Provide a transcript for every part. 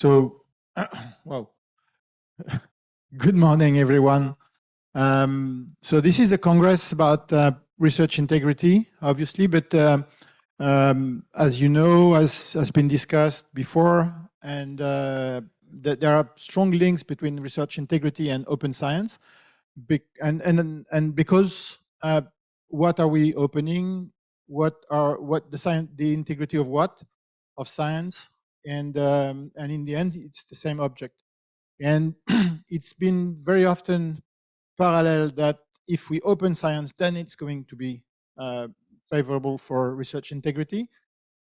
So, well, good morning, everyone. So this is a congress about research integrity, obviously, but as you know, as has been discussed before, and there are strong links between research integrity and open science. And because what are we opening? What the science, the integrity of what? Of science, and in the end, it's the same object. And it's been very often parallel that if we open science, then it's going to be favorable for research integrity.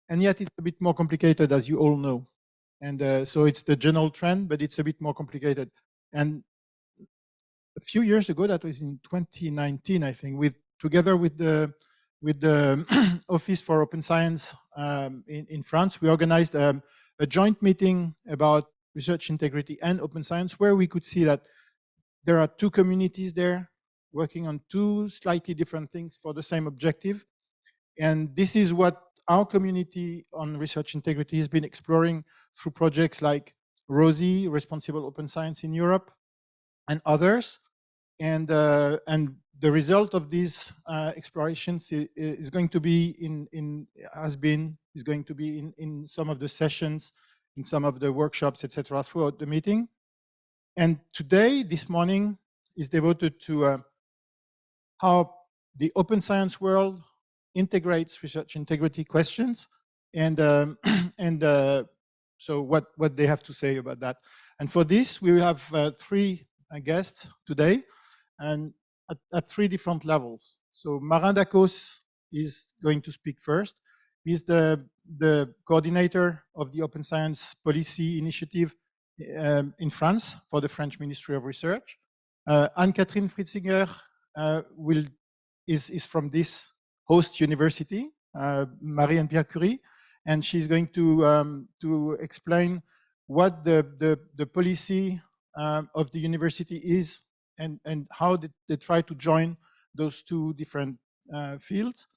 And yet it's a bit more complicated, as you all know. And so it's the general trend, but it's a bit more complicated. And a few years ago, that was in 2019, I think, together with the Office for Open Science in France, we organized a joint meeting about research integrity and open science, where we could see that there are two communities there working on two slightly different things for the same objective. And this is what our community on research integrity has been exploring through projects like ROSI, Responsible Open Science in Europe, and others. And the result of these explorations is going to be in some of the sessions, in some of the workshops, etc., throughout the meeting. And today, this morning, is devoted to how the open science world integrates research integrity questions, and so what they have to say about that. And for this, we will have three guests today, and at three different levels. So Marin Dacos is going to speak first. He's the coordinator of the Open Science Policy Initiative in France for the French Ministry of Research. Anne-Catherine Fritzinger is from this host university, Marie and Pierre Curie, and she's going to explain what the policy of the university is, and how they try to join those two different fields.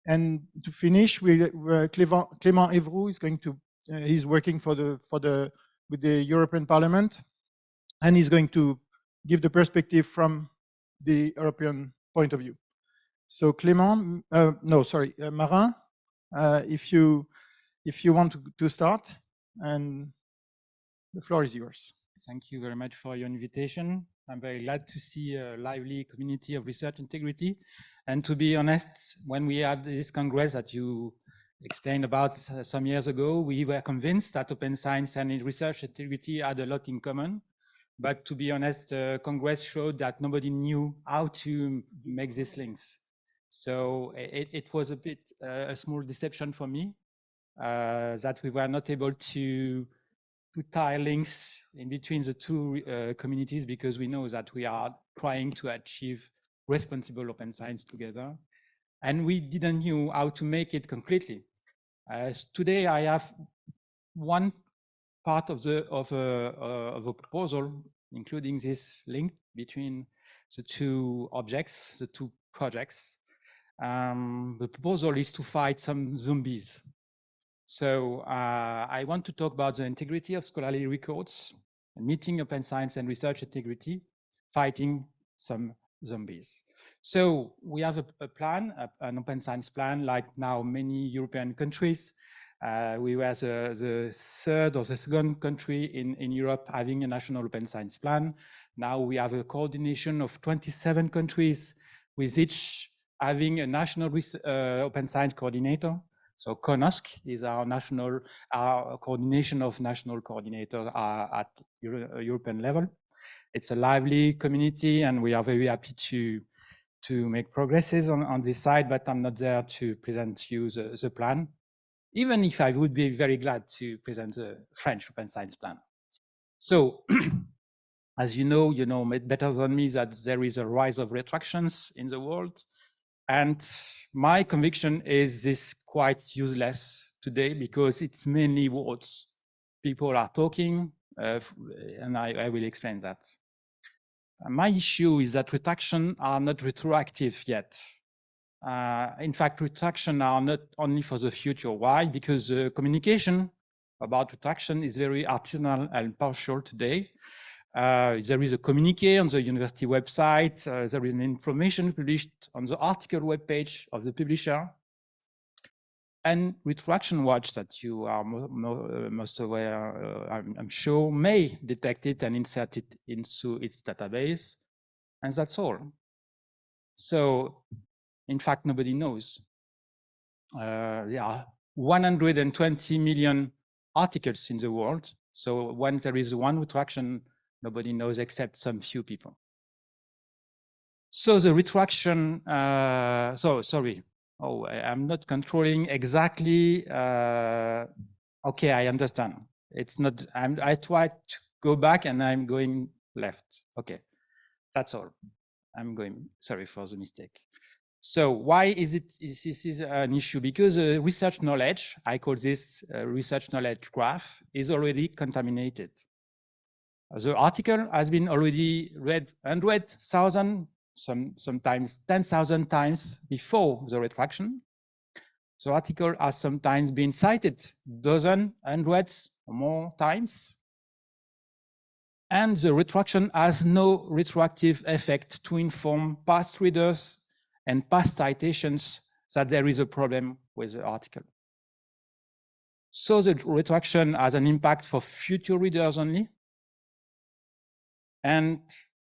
And to finish, Clément Evroux is going to he's working with the European Parliament, and he's going to give the perspective from the European point of view. So Clément, Marin, if you want to start, and the floor is yours. Thank you very much for your invitation. I'm very glad to see a lively community of research integrity. And to be honest, when we had this congress that you explained about some years ago, we were convinced that open science and research integrity had a lot in common. But to be honest, the congress showed that nobody knew how to make these links. So it was a bit a small deception for me that we were not able to tie links in between the two communities, because we know that we are trying to achieve responsible open science together, and we didn't know how to make it concretely. Today I have one part of a proposal, including this link between the two objects, the two projects. The proposal is to fight some zombies. So I want to talk about the integrity of scholarly records, meeting open science and research integrity, fighting some zombies. So we have a plan, an open science plan, like now many European countries. We were the third or the second country in Europe having a national open science plan. Now we have a coordination of 27 countries, with each having a national open science coordinator. So CONOSC is our coordination of national coordinators at European level. It's a lively community, and we are very happy to make progresses on this side, but I'm not there to present you the plan, even if I would be very glad to present the French open science plan. So, as you know better than me that there is a rise of retractions in the world. And my conviction is this quite useless today, because it's mainly words. People are talking, and I will explain that. My issue is that retractions are not retroactive yet. In fact, retractions are not only for the future. Why? Because communication about retraction is very artisanal and partial today. There is a communique on the university website. There is an information published on the article webpage of the publisher. And retraction watch that you are most aware, I'm sure, may detect it and insert it into its database. And that's all. So, in fact, nobody knows. There are 120 million articles in the world. So when there is one retraction, nobody knows except some few people. So the retraction, sorry. Oh, I'm not controlling exactly. Okay, I understand. It's not, I tried to go back and I'm going left. Okay, that's all. I'm going, sorry for the mistake. So why is this an issue? Because research knowledge, I call this research knowledge graph, is already contaminated. The article has been already read 100,000, sometimes 10,000 times before the retraction. The article has sometimes been cited dozens, hundreds, or more times. And the retraction has no retroactive effect to inform past readers and past citations that there is a problem with the article. So the retraction has an impact for future readers only. And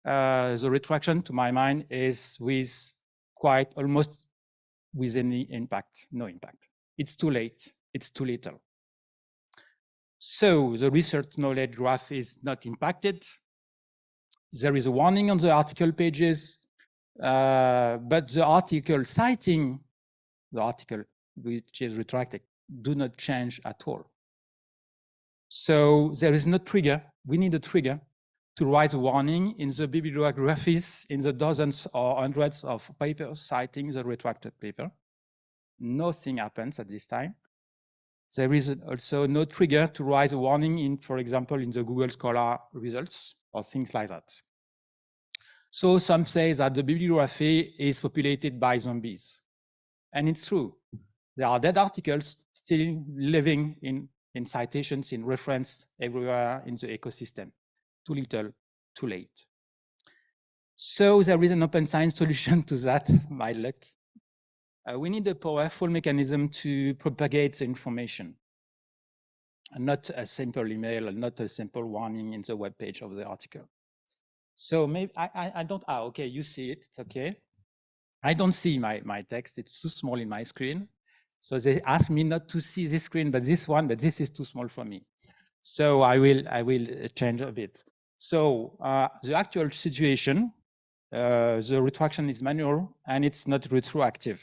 the retraction, to my mind, is with quite almost with any impact, no impact. It's too late, it's too little. So the research knowledge graph is not impacted. There is a warning on the article pages, but the article citing the article which is retracted do not change at all. So there is no trigger. We need a trigger to write a warning in the bibliographies in the dozens or hundreds of papers citing the retracted paper. Nothing happens at this time. There is also no trigger to write a warning in, for example, in the Google Scholar results or things like that. So some say that the bibliography is populated by zombies. And it's true. There are dead articles still living in citations, in reference everywhere in the ecosystem. Too little, too late. So there is an open science solution to that, my luck. We need a powerful mechanism to propagate the information, and not a simple email, and not a simple warning in the web page of the article. So maybe I don't, okay, you see it, it's okay. I don't see my text, it's too small in my screen. So they asked me not to see this screen, but this one, but this is too small for me. So I will change a bit. So the actual situation, the retraction is manual and it's not retroactive.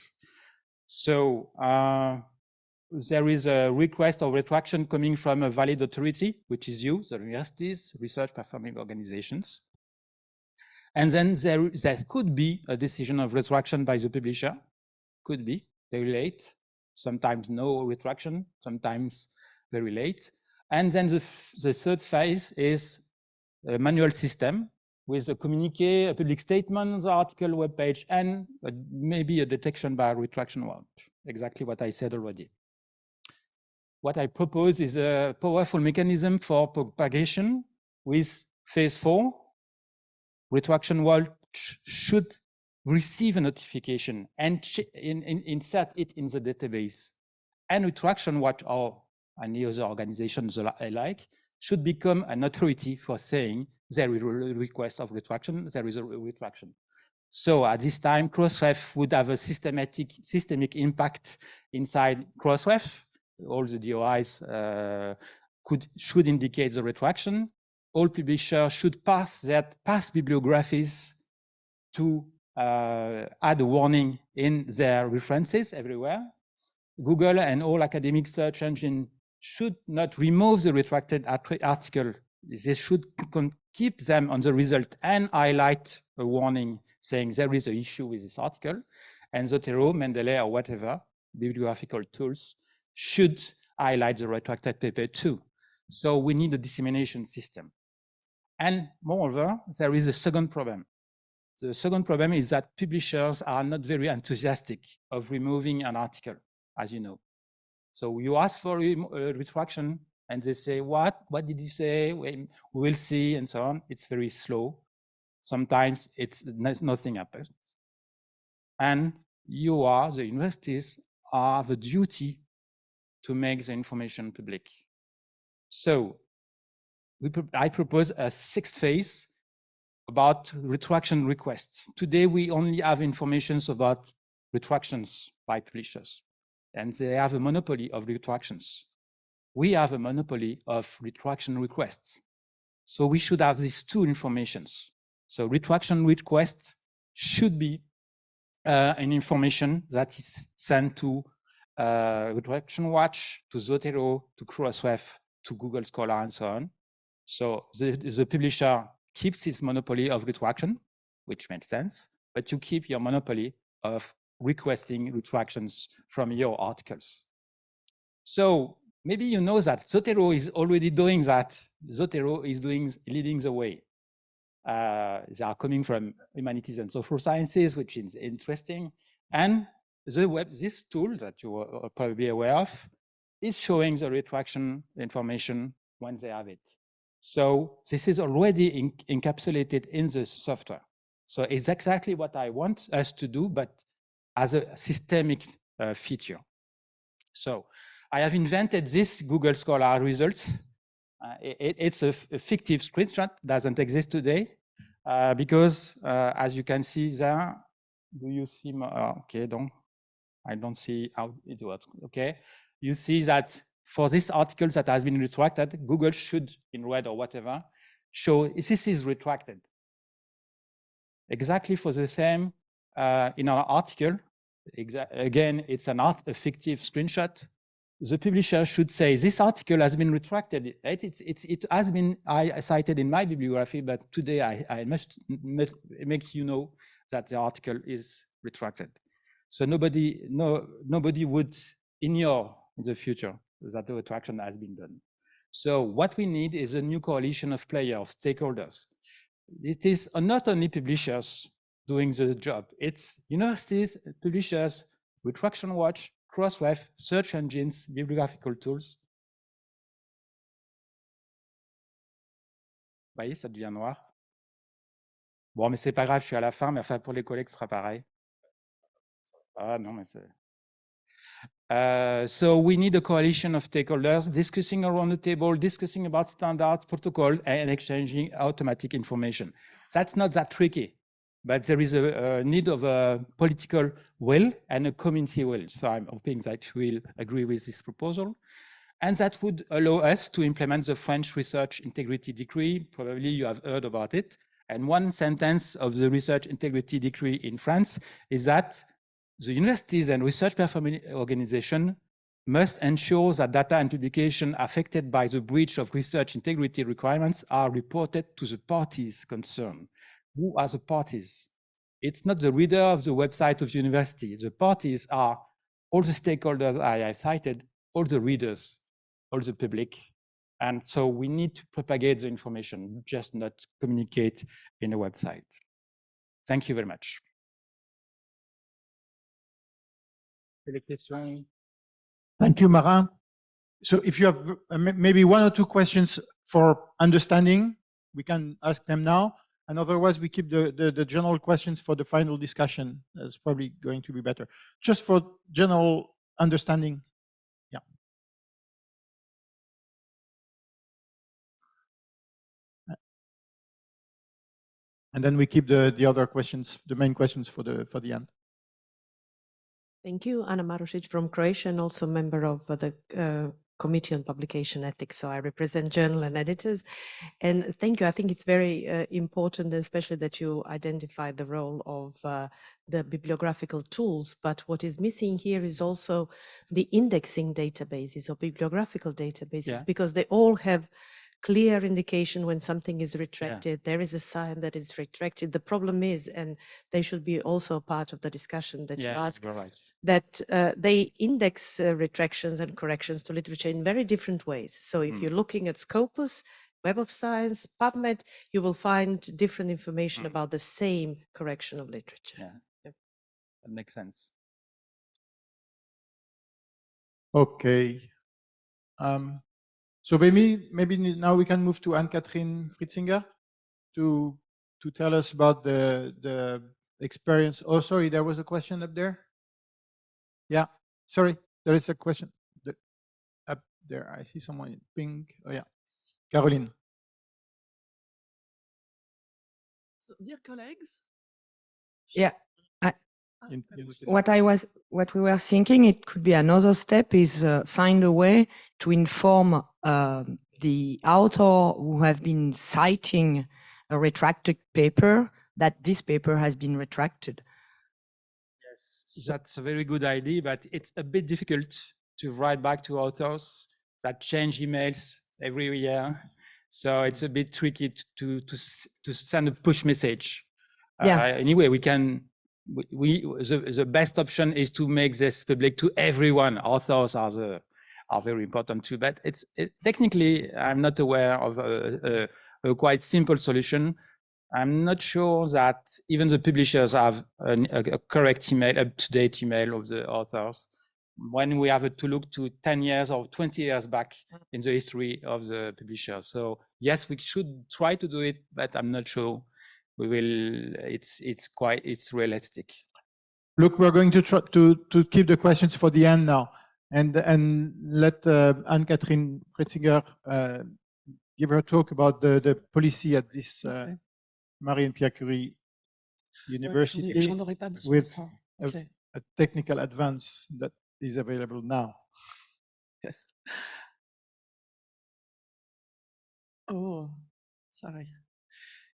So there is a request of retraction coming from a valid authority, which is you, the universities, research performing organizations. And then there could be a decision of retraction by the publisher, could be very late, sometimes no retraction, sometimes very late. And then the third phase is a manual system with a communique, a public statement on the article webpage, and maybe a detection by a retraction watch. Exactly what I said already. What I propose is a powerful mechanism for propagation with phase 4. Retraction watch should receive a notification and insert it in the database. And retraction watch or any other organizations alike should become an authority for saying there is a request of retraction, there is a retraction. So at this time, Crossref would have a systemic impact inside Crossref. All the DOIs should indicate the retraction. All publishers should pass that past bibliographies to add a warning in their references everywhere. Google and all academic search engines should not remove the retracted article. They should keep them on the result and highlight a warning saying there is an issue with this article. And Zotero, Mendeley, or whatever bibliographical tools should highlight the retracted paper too. So we need a dissemination system. And moreover, there is a second problem. The second problem is that publishers are not very enthusiastic of removing an article, as you know. So you ask for a retraction, and they say, what did you say? We will see, and so on. It's very slow. Sometimes nothing happens. And the universities have the duty to make the information public. So I propose a sixth phase about retraction requests. Today, we only have information about retractions by publishers, and they have a monopoly of retractions. We have a monopoly of retraction requests. So we should have these two informations. So retraction requests should be an information that is sent to Retraction Watch, to Zotero, to Crossref, to Google Scholar, and so on. So the publisher keeps its monopoly of retraction, which makes sense, but you keep your monopoly of requesting retractions from your articles. So maybe you know that Zotero is already doing that. Zotero is leading the way. They are coming from humanities and social sciences, which is interesting. And this tool that you are probably aware of is showing the retraction information when they have it. So this is already encapsulated in the software. So it's exactly what I want us to do, but as a systemic feature. So I have invented this Google Scholar results. It's a fictive screenshot, doesn't exist today, because as you can see there, do you see my, okay, I don't see how it works, okay? You see that for this article that has been retracted, Google should, in red or whatever, show this is retracted. Exactly for the same in our article. Again, it's a fictive screenshot. The publisher should say this article has been retracted. Right? It has been cited in my bibliography, but today I must make you know that the article is retracted. So nobody would ignore in the future that the retraction has been done. So what we need is a new coalition of players, of stakeholders. It is not only publishers doing the job, it's universities, publishers, Retraction Watch, Crossref, search engines, bibliographical tools. Vous voyez, ça devient noir. Bon, mais c'est pas grave, je suis à la fin, mais enfin pour les collègues, ce sera pareil. Ah non, mais c'est... So we need a coalition of stakeholders discussing around the table, discussing about standards, protocol, and exchanging automatic information. That's not that tricky, but there is a need of a political will and a community will. So I'm hoping that you will agree with this proposal. And that would allow us to implement the French Research Integrity Decree. Probably you have heard about it. And one sentence of the Research Integrity Decree in France is that the universities and research performance organizations must ensure that data and publication affected by the breach of research integrity requirements are reported to the parties concerned. Who are the parties? It's not the reader of the website of the university. The parties are all the stakeholders I have cited, all the readers, all the public. And so we need to propagate the information, just not communicate in a website. Thank you very much. Thank you, Marin. So if you have maybe one or two questions for understanding, we can ask them now. And otherwise, we keep the general questions for the final discussion. That's probably going to be better. Just for general understanding. Yeah. And then we keep the other questions, the main questions for the end. Thank you, Ana Marušić from Croatia, and also member of the Committee on Publication Ethics. So I represent journal and editors. And thank you. I think it's very important, especially that you identify the role of the bibliographical tools. But what is missing here is also the indexing databases or bibliographical databases, because they all have clear indication when something is retracted. There is a sign that it's retracted. The problem is, and they should be also part of the discussion that you ask, that they index retractions and corrections to literature in very different ways. So if you're looking at Scopus, Web of Science, PubMed, you will find different information about the same correction of literature. That makes sense. Okay. So maybe now we can move to Anne-Catherine Fritzinger to tell us about the experience. Oh, sorry, there was a question up there. Yeah, sorry, there is a question up there. I see someone in pink. Oh yeah, Caroline. So, dear colleagues. Yeah. What we were thinking, it could be another step is find a way to inform the author who have been citing a retracted paper that this paper has been retracted. Yes, that's a very good idea, but it's a bit difficult to write back to authors that change emails every year. So it's a bit tricky to send a push message. Yeah. Anyway, the best option is to make this public to everyone. Authors are very important too, but technically I'm not aware of a quite simple solution. I'm not sure that even the publishers have a correct email, up-to-date email of the authors. When we have to look to 10 years or 20 years back in the history of the publisher. So yes, we should try to do it, but I'm not sure we will. It's realistic. Look, we're going to try to keep the questions for the end now, and let Anne-Catherine Fritzinger give her talk about the policy at this Marie and Pierre Curie University with a technical advance that is available now. Yes. Oh, sorry.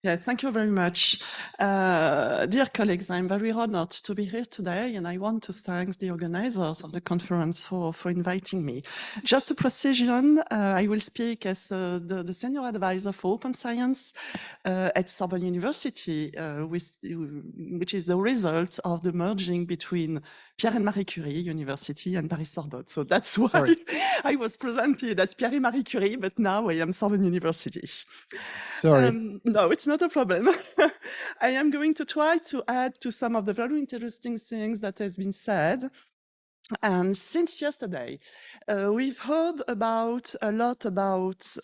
Yeah, thank you very much. Dear colleagues, I'm very honored to be here today, and I want to thank the organizers of the conference for inviting me. Just a precision, I will speak as the senior advisor for open science at Sorbonne University, which is the result of the merging between Pierre and Marie Curie University and Paris Sorbonne. So that's why I was presented as Pierre and Marie Curie, but now I am Sorbonne University. Sorry. No, it's not a problem. I am going to try to add to some of the very interesting things that has been said. And since yesterday, we've heard a lot about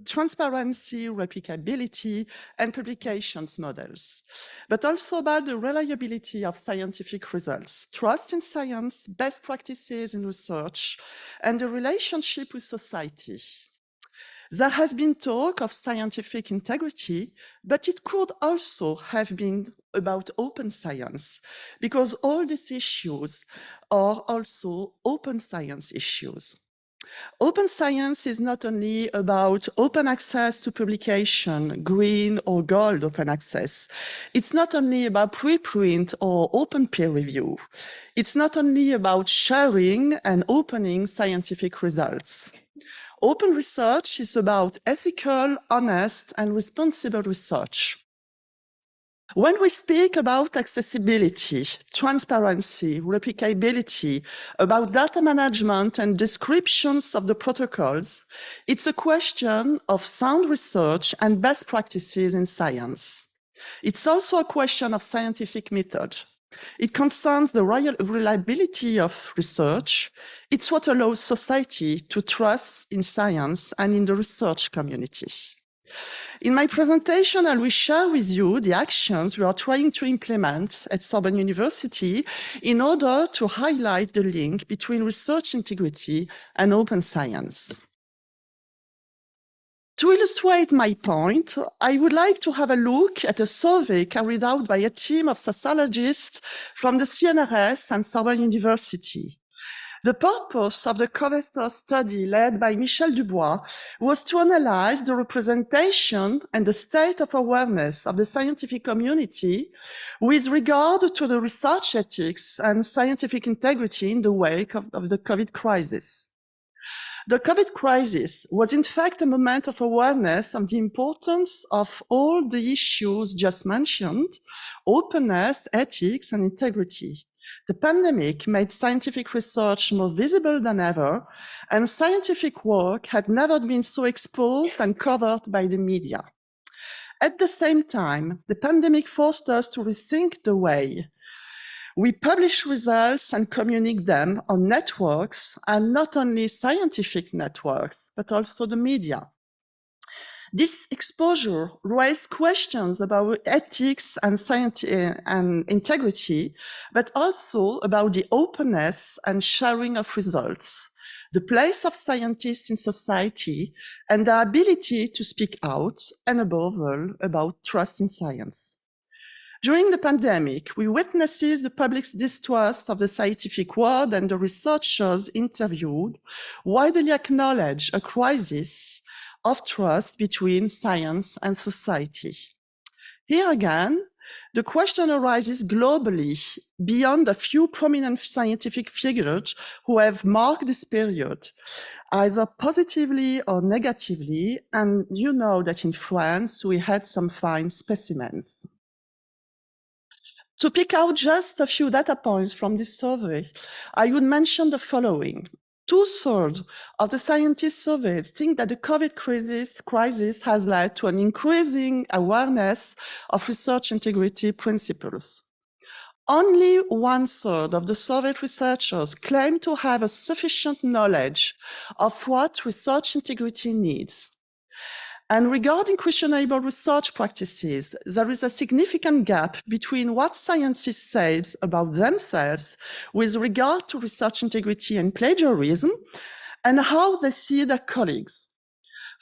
transparency, replicability, and publications models, but also about the reliability of scientific results, trust in science, best practices in research, and the relationship with society. There has been talk of scientific integrity, but it could also have been about open science, because all these issues are also open science issues. Open science is not only about open access to publication, green or gold open access. It's not only about preprint or open peer review. It's not only about sharing and opening scientific results. Open research is about ethical, honest, and responsible research. When we speak about accessibility, transparency, replicability, about data management and descriptions of the protocols, it's a question of sound research and best practices in science. It's also a question of scientific method. It concerns the reliability of research. It's what allows society to trust in science and in the research community. In my presentation, I will share with you the actions we are trying to implement at Sorbonne University in order to highlight the link between research integrity and open science. To illustrate my point, I would like to have a look at a survey carried out by a team of sociologists from the CNRS and Sorbonne University. The purpose of the Covester study led by Michel Dubois was to analyze the representation and the state of awareness of the scientific community with regard to the research ethics and scientific integrity in the wake of the COVID crisis. The COVID crisis was in fact a moment of awareness of the importance of all the issues just mentioned, openness, ethics, and integrity. The pandemic made scientific research more visible than ever, and scientific work had never been so exposed and covered by the media. At the same time, the pandemic forced us to rethink the way We publish results and communicate them on networks, and not only scientific networks, but also the media. This exposure raised questions about ethics and science and integrity, but also about the openness and sharing of results, the place of scientists in society, and the ability to speak out, and above all, about trust in science. During the pandemic, we witnessed the public's distrust of the scientific world, and the researchers interviewed widely acknowledged a crisis of trust between science and society. Here again, the question arises globally beyond a few prominent scientific figures who have marked this period, either positively or negatively, and you know that in France we had some fine specimens. To pick out just a few data points from this survey, I would mention the following. 2/3 of the scientists surveyed think that the COVID crisis has led to an increasing awareness of research integrity principles. Only 1/3 of the surveyed researchers claim to have a sufficient knowledge of what research integrity needs. And regarding questionable research practices, there is a significant gap between what scientists say about themselves with regard to research integrity and plagiarism, and how they see their colleagues.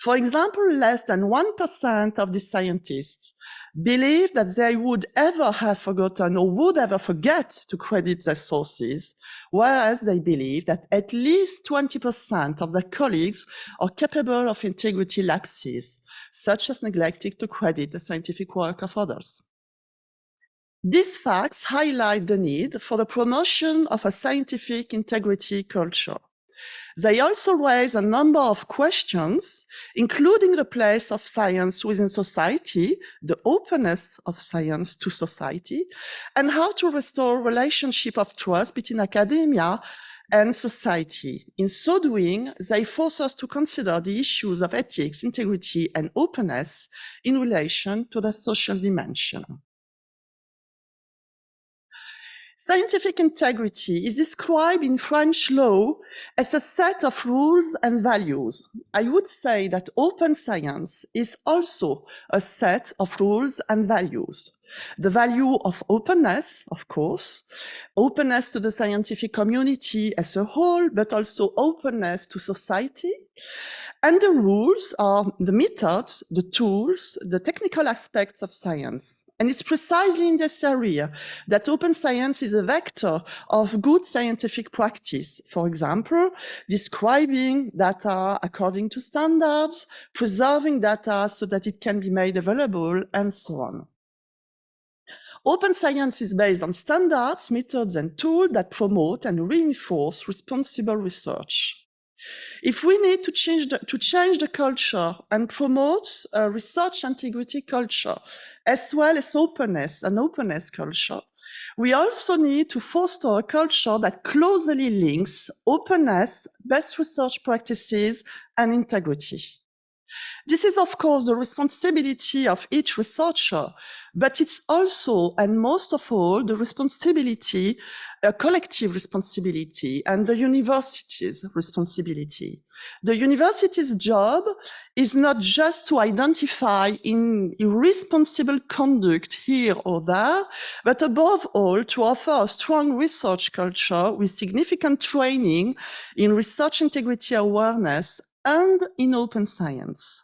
For example, less than 1% of the scientists believe that they would ever have forgotten or would ever forget to credit their sources, whereas they believe that at least 20% of their colleagues are capable of integrity lapses, such as neglecting to credit the scientific work of others. These facts highlight the need for the promotion of a scientific integrity culture. They also raise a number of questions, including the place of science within society, the openness of science to society, and how to restore relationship of trust between academia and society. In so doing, they force us to consider the issues of ethics, integrity, and openness in relation to the social dimension. Scientific integrity is described in French law as a set of rules and values. I would say that open science is also a set of rules and values. The value of openness, of course, openness to the scientific community as a whole, but also openness to society. And the rules are the methods, the tools, the technical aspects of science. And it's precisely in this area that open science is a vector of good scientific practice. For example, describing data according to standards, preserving data so that it can be made available, and so on. Open science is based on standards, methods, and tools that promote and reinforce responsible research. If we need to change the culture and promote a research integrity culture, as well as an openness culture, we also need to foster a culture that closely links openness, best research practices, and integrity. This is, of course, the responsibility of each researcher, but it's also, and most of all, the responsibility, a collective responsibility, and the university's responsibility. The university's job is not just to identify irresponsible conduct here or there, but above all, to offer a strong research culture with significant training in research integrity awareness and in open science.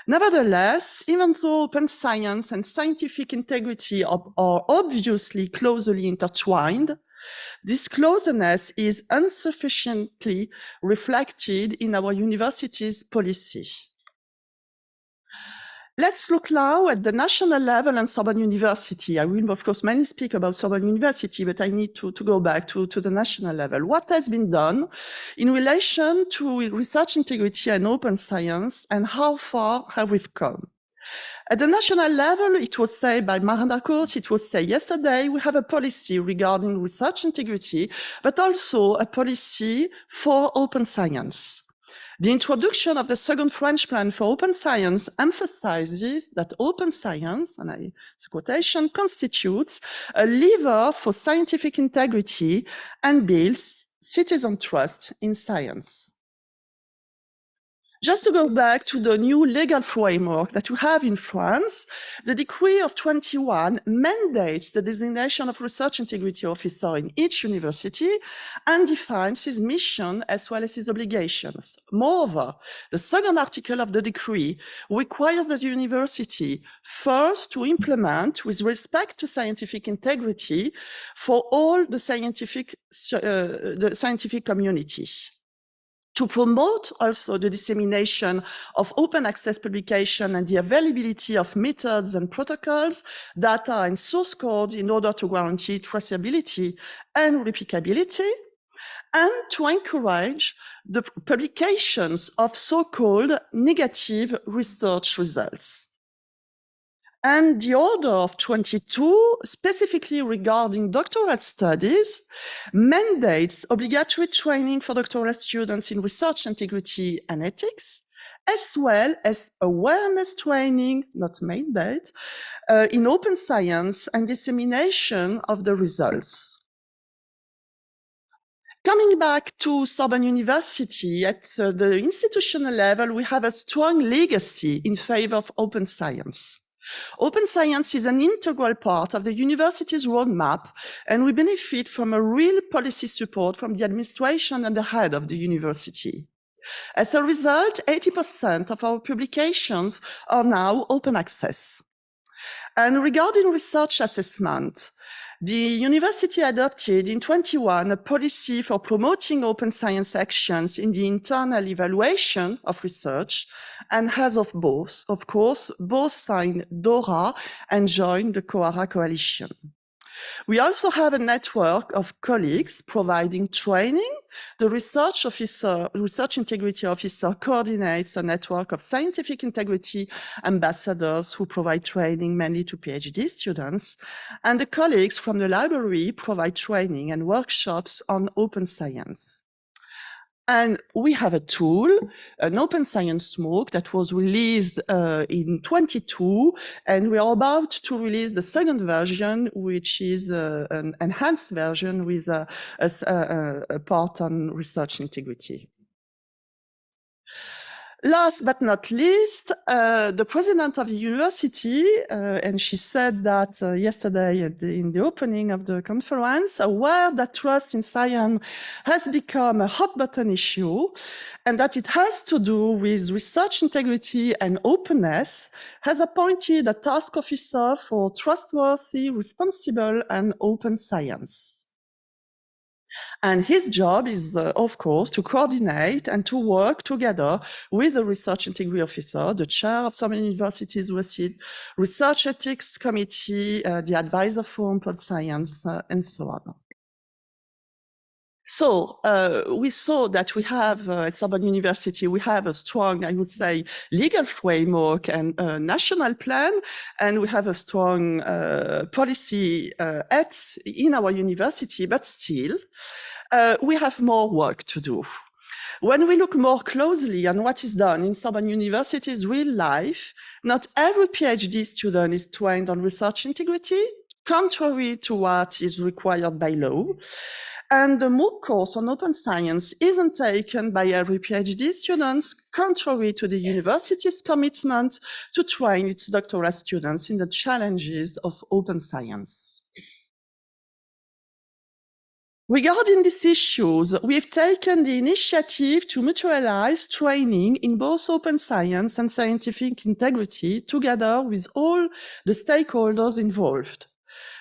Nevertheless, even though open science and scientific integrity are obviously closely intertwined, this closeness is insufficiently reflected in our university's policy. Let's look now at the national level and Sorbonne University. I will, of course, mainly speak about Sorbonne University, but I need to go back to the national level. What has been done in relation to research integrity and open science, and how far have we come? At the national level, it was said by Marin Dacos, it was said yesterday, we have a policy regarding research integrity, but also a policy for open science. The introduction of the second French plan for open science emphasizes that open science, and the quotation, constitutes a lever for scientific integrity and builds citizen trust in science. Just to go back to the new legal framework that we have in France, the Decree of 21 mandates the designation of research integrity officer in each university and defines his mission as well as his obligations. Moreover, the second article of the decree requires the university first to implement, with respect to scientific integrity, for all the scientific community. To promote also the dissemination of open access publication and the availability of methods and protocols, data and source code in order to guarantee traceability and replicability, and to encourage the publications of so-called negative research results. And the Order of 22, specifically regarding doctoral studies, mandates obligatory training for doctoral students in research integrity and ethics, as well as awareness training, not mandate, in open science and dissemination of the results. Coming back to Sorbonne University, at the institutional level, we have a strong legacy in favor of open science. Open science is an integral part of the university's roadmap, and we benefit from a real policy support from the administration and the head of the university. As a result, 80% of our publications are now open access. And regarding research assessment, the university adopted in 21 a policy for promoting open science actions in the internal evaluation of research, and has of course, both signed DORA and joined the COARA coalition. We also have a network of colleagues providing training. The research integrity officer coordinates a network of scientific integrity ambassadors who provide training mainly to PhD students. And the colleagues from the library provide training and workshops on open science. And we have a tool, an open science MOOC that was released in 22, and we are about to release the second version, which is an enhanced version with a part on research integrity. Last but not least, the president of the university, and she said that yesterday in the opening of the conference, aware that trust in science has become a hot button issue and that it has to do with research integrity and openness, has appointed a task officer for trustworthy, responsible, and open science. And his job is, of course, to coordinate and to work together with the research integrity officer, the chair of Sorbonne University's research ethics committee, the advisor for open science, and so on. So we saw that we have at Sorbonne University, we have a strong, I would say, legal framework and national plan, and we have a strong policy in our university, but still, we have more work to do. When we look more closely on what is done in Sorbonne University's real life, not every PhD student is trained on research integrity, contrary to what is required by law. And the MOOC course on open science isn't taken by every PhD student, contrary to the university's commitment to train its doctoral students in the challenges of open science. Regarding these issues, we've taken the initiative to mutualize training in both open science and scientific integrity together with all the stakeholders involved.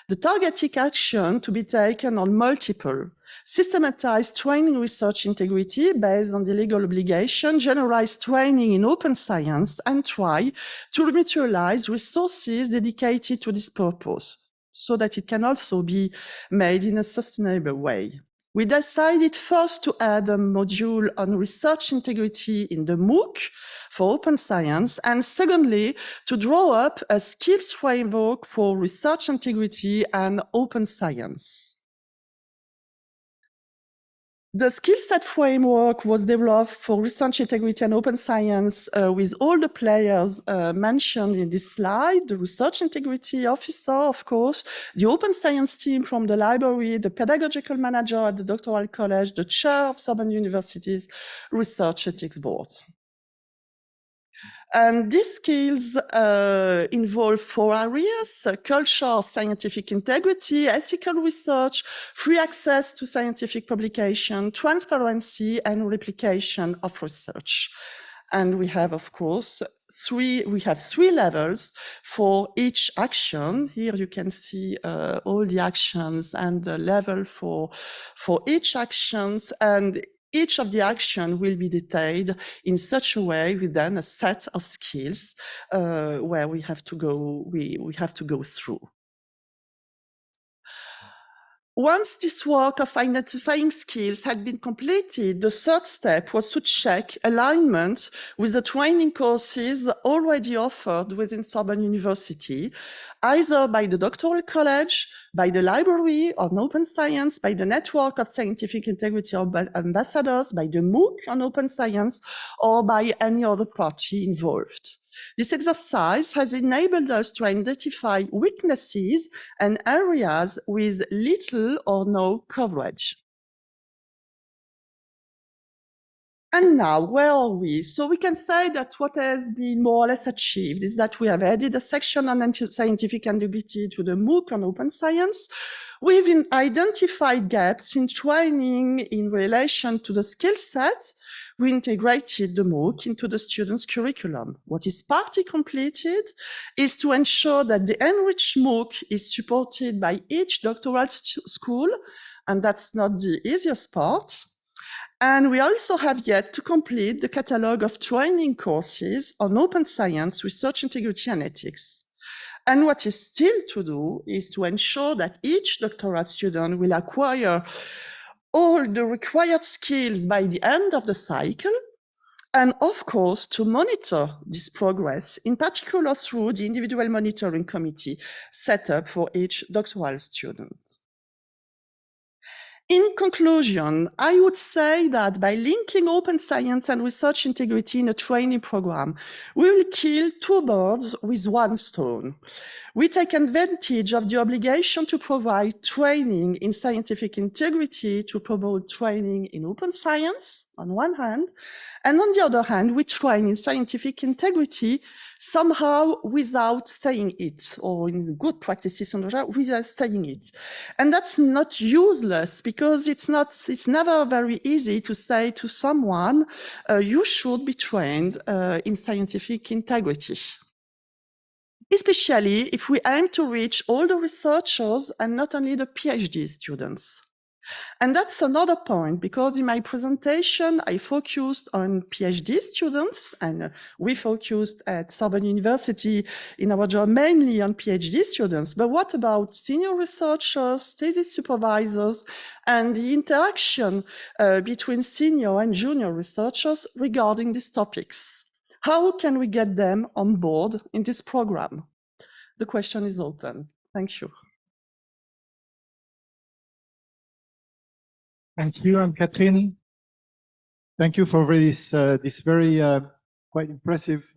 The targeted action to be taken on multiple, systematized training research integrity based on the legal obligation, generalized training in open science, and try to mutualize resources dedicated to this purpose so that it can also be made in a sustainable way. We decided first to add a module on research integrity in the MOOC for open science, and secondly, to draw up a skills framework for research integrity and open science. The skill set framework was developed for research integrity and open science with all the players mentioned in this slide, the research integrity officer, of course, the open science team from the library, the pedagogical manager at the doctoral college, the chair of Sorbonne University's research ethics board. And these skills involve 4 areas: culture of scientific integrity, ethical research, free access to scientific publication, transparency, and replication of research. And we have, of course, 3 levels for each action. Here you can see all the actions and the level for each actions, and each of the action will be detailed in such a way with then a set of skills where we have to go through. Once this work of identifying skills had been completed, the 3rd step was to check alignment with the training courses already offered within Sorbonne University, either by the doctoral college, by the library on open science, by the network of scientific integrity ambassadors, by the MOOC on open science, or by any other party involved. This exercise has enabled us to identify weaknesses and areas with little or no coverage. And now, where are we? So we can say that what has been more or less achieved is that we have added a section on scientific integrity to the MOOC on open science. We've identified gaps in training in relation to the skill set. We integrated the MOOC into the students' curriculum. What is partly completed is to ensure that the enriched MOOC is supported by each doctoral school, and that's not the easiest part. And we also have yet to complete the catalogue of training courses on open science, research integrity, and ethics. And what is still to do is to ensure that each doctoral student will acquire all the required skills by the end of the cycle, and of course, to monitor this progress, in particular through the individual monitoring committee set up for each doctoral student. In conclusion, I would say that by linking open science and research integrity in a training program, we will kill 2 birds with 1 stone. We take advantage of the obligation to provide training in scientific integrity to promote training in open science on one hand, and on the other hand, we train in scientific integrity somehow without saying it, or in good practices without saying it. And that's not useless, because it's never very easy to say to someone, you should be trained in scientific integrity. Especially if we aim to reach all the researchers and not only the PhD students. And that's another point, because in my presentation, I focused on PhD students, and we focused at Sorbonne University in our job mainly on PhD students. But what about senior researchers, thesis supervisors, and the interaction between senior and junior researchers regarding these topics? How can we get them on board in this program? The question is open. Thank you. Thank you, Anne-Catherine. Thank you for this very quite impressive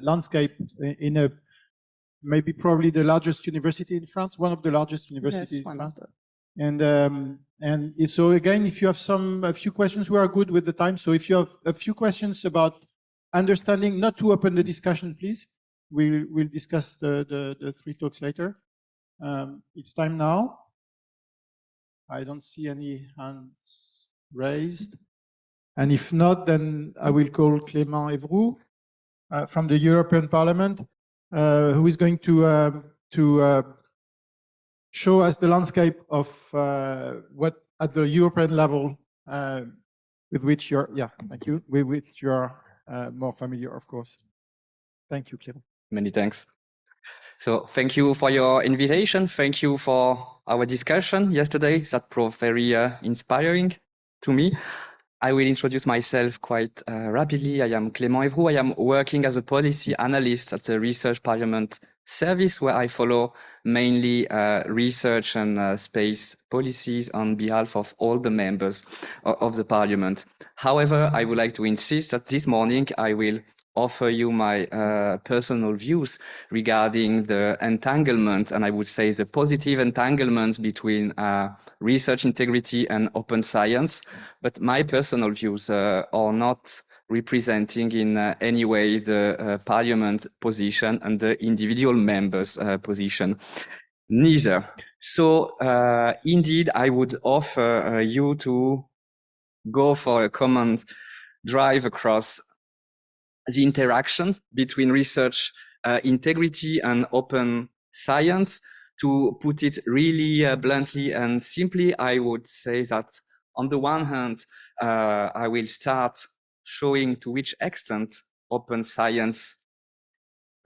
landscape in a maybe probably the largest university in France, one of the largest universities in France. And so again, if you have a few questions, we are good with the time. So if you have a few questions about understanding, not to open the discussion, please. We'll discuss the 3 talks later. It's time now. I don't see any hands raised. And if not, then I will call Clément Evroux from the European Parliament, who is going to show us the landscape of what at the European level with which you're, thank you, with which you're more familiar, of course. Thank you, Clément. Many thanks. So thank you for your invitation. Thank you for our discussion yesterday. That proved very inspiring to me. I will introduce myself quite rapidly. I am Clément Evroux. I am working as a policy analyst at the Research Parliament service where I follow mainly research and space policies on behalf of all the members of the parliament. However, I would like to insist that this morning I will offer you my personal views regarding the entanglement, and I would say the positive entanglements between research integrity and open science. But my personal views are not representing in any way the parliament position and the individual members' position. Neither. So indeed, I would offer you to go for a common drive across the interactions between research integrity and open science. To put it really bluntly and simply, I would say that on the one hand, I will start showing to which extent open science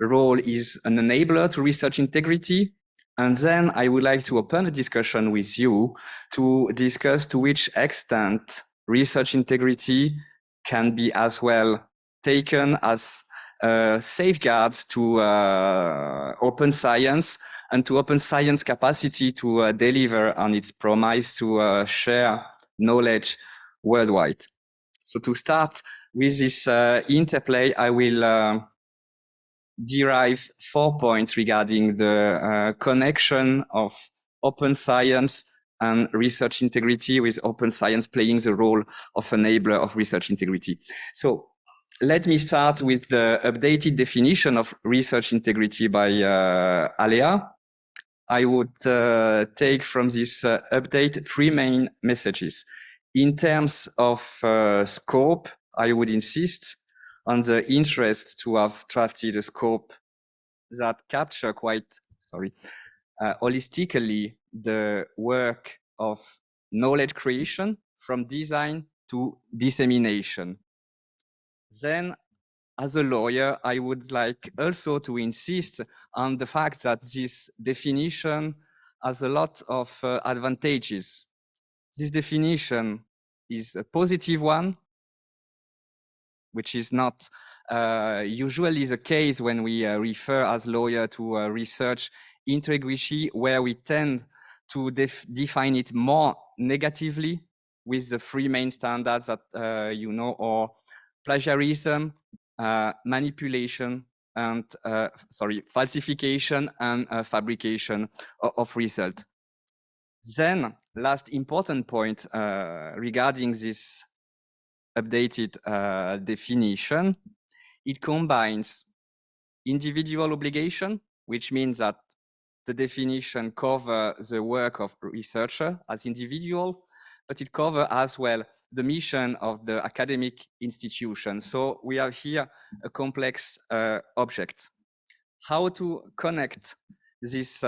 role is an enabler to research integrity. And then I would like to open a discussion with you to discuss to which extent research integrity can be as well taken as safeguards to open science and to open science capacity to deliver on its promise to share knowledge worldwide. So to start with this interplay, I will derive 4 points regarding the connection of open science and research integrity, with open science playing the role of enabler of research integrity. So let me start with the updated definition of research integrity by Alea. I would take from this update 3 main messages. In terms of scope, I would insist on the interest to have drafted a scope that capture quite, holistically the work of knowledge creation from design to dissemination. Then, as a lawyer, I would like also to insist on the fact that this definition has a lot of advantages. This definition is a positive one, which is not usually the case when we refer as lawyer to research integrity, where we tend to define it more negatively with the 3 main standards that you know, or plagiarism, manipulation, and falsification and fabrication of result. Then, last important point regarding this updated definition, it combines individual obligation, which means that the definition covers the work of researcher as individual, but it covers as well the mission of the academic institution. So we have here a complex object. How to connect this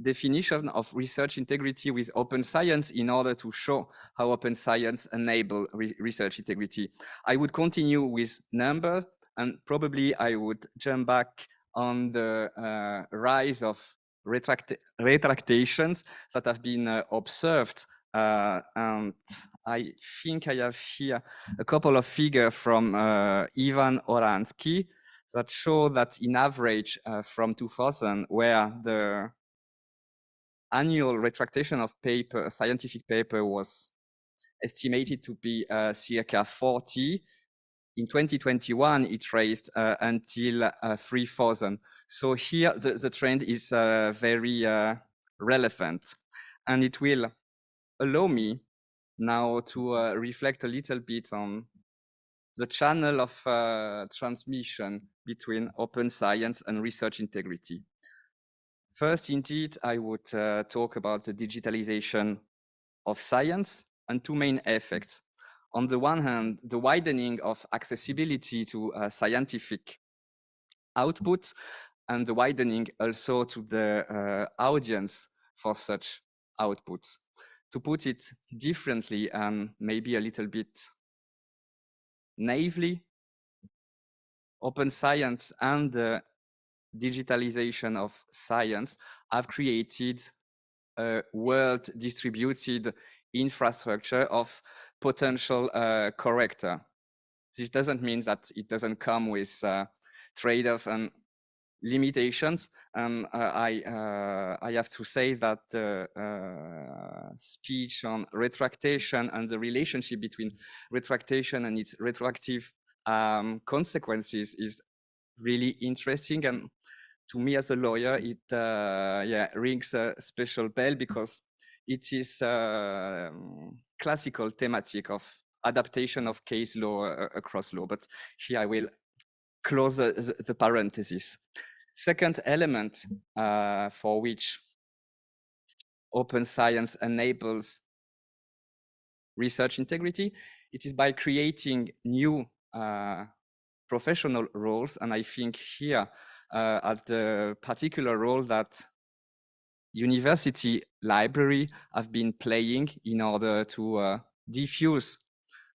definition of research integrity with open science in order to show how open science enable research integrity? I would continue with number, and probably I would jump back on the rise of retractations that have been observed. And I think I have here a couple of figures from Ivan Oransky that show that in average from 2000, where the annual retractation of paper, scientific paper, was estimated to be circa 40. In 2021, it raised until 3,000. So here the trend is very relevant, and it will allow me now to reflect a little bit on the channel of transmission between open science and research integrity. First, indeed, I would talk about the digitalization of science and 2 main effects. On the one hand, the widening of accessibility to scientific outputs, and the widening also to the audience for such outputs. To put it differently and maybe a little bit naively, open science and the digitalization of science have created a world distributed infrastructure of potential corrector. This doesn't mean that it doesn't come with trade-off and limitations, and I have to say that speech on retractation and the relationship between retractation and its retroactive consequences is really interesting, and to me as a lawyer it rings a special bell, because it is classical thematic of adaptation of case law across law. But here I will close the parenthesis. Second element for which open science enables research integrity, it is by creating new professional roles. And I think here at the particular role that university library have been playing in order to diffuse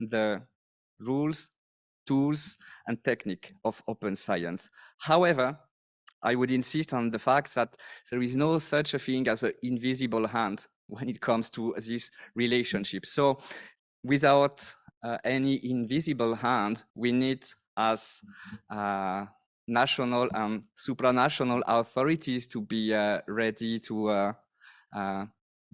the rules, tools, and technique of open science. However, I would insist on the fact that there is no such a thing as an invisible hand when it comes to this relationship. So without any invisible hand, we need, as national and supranational authorities, to be ready to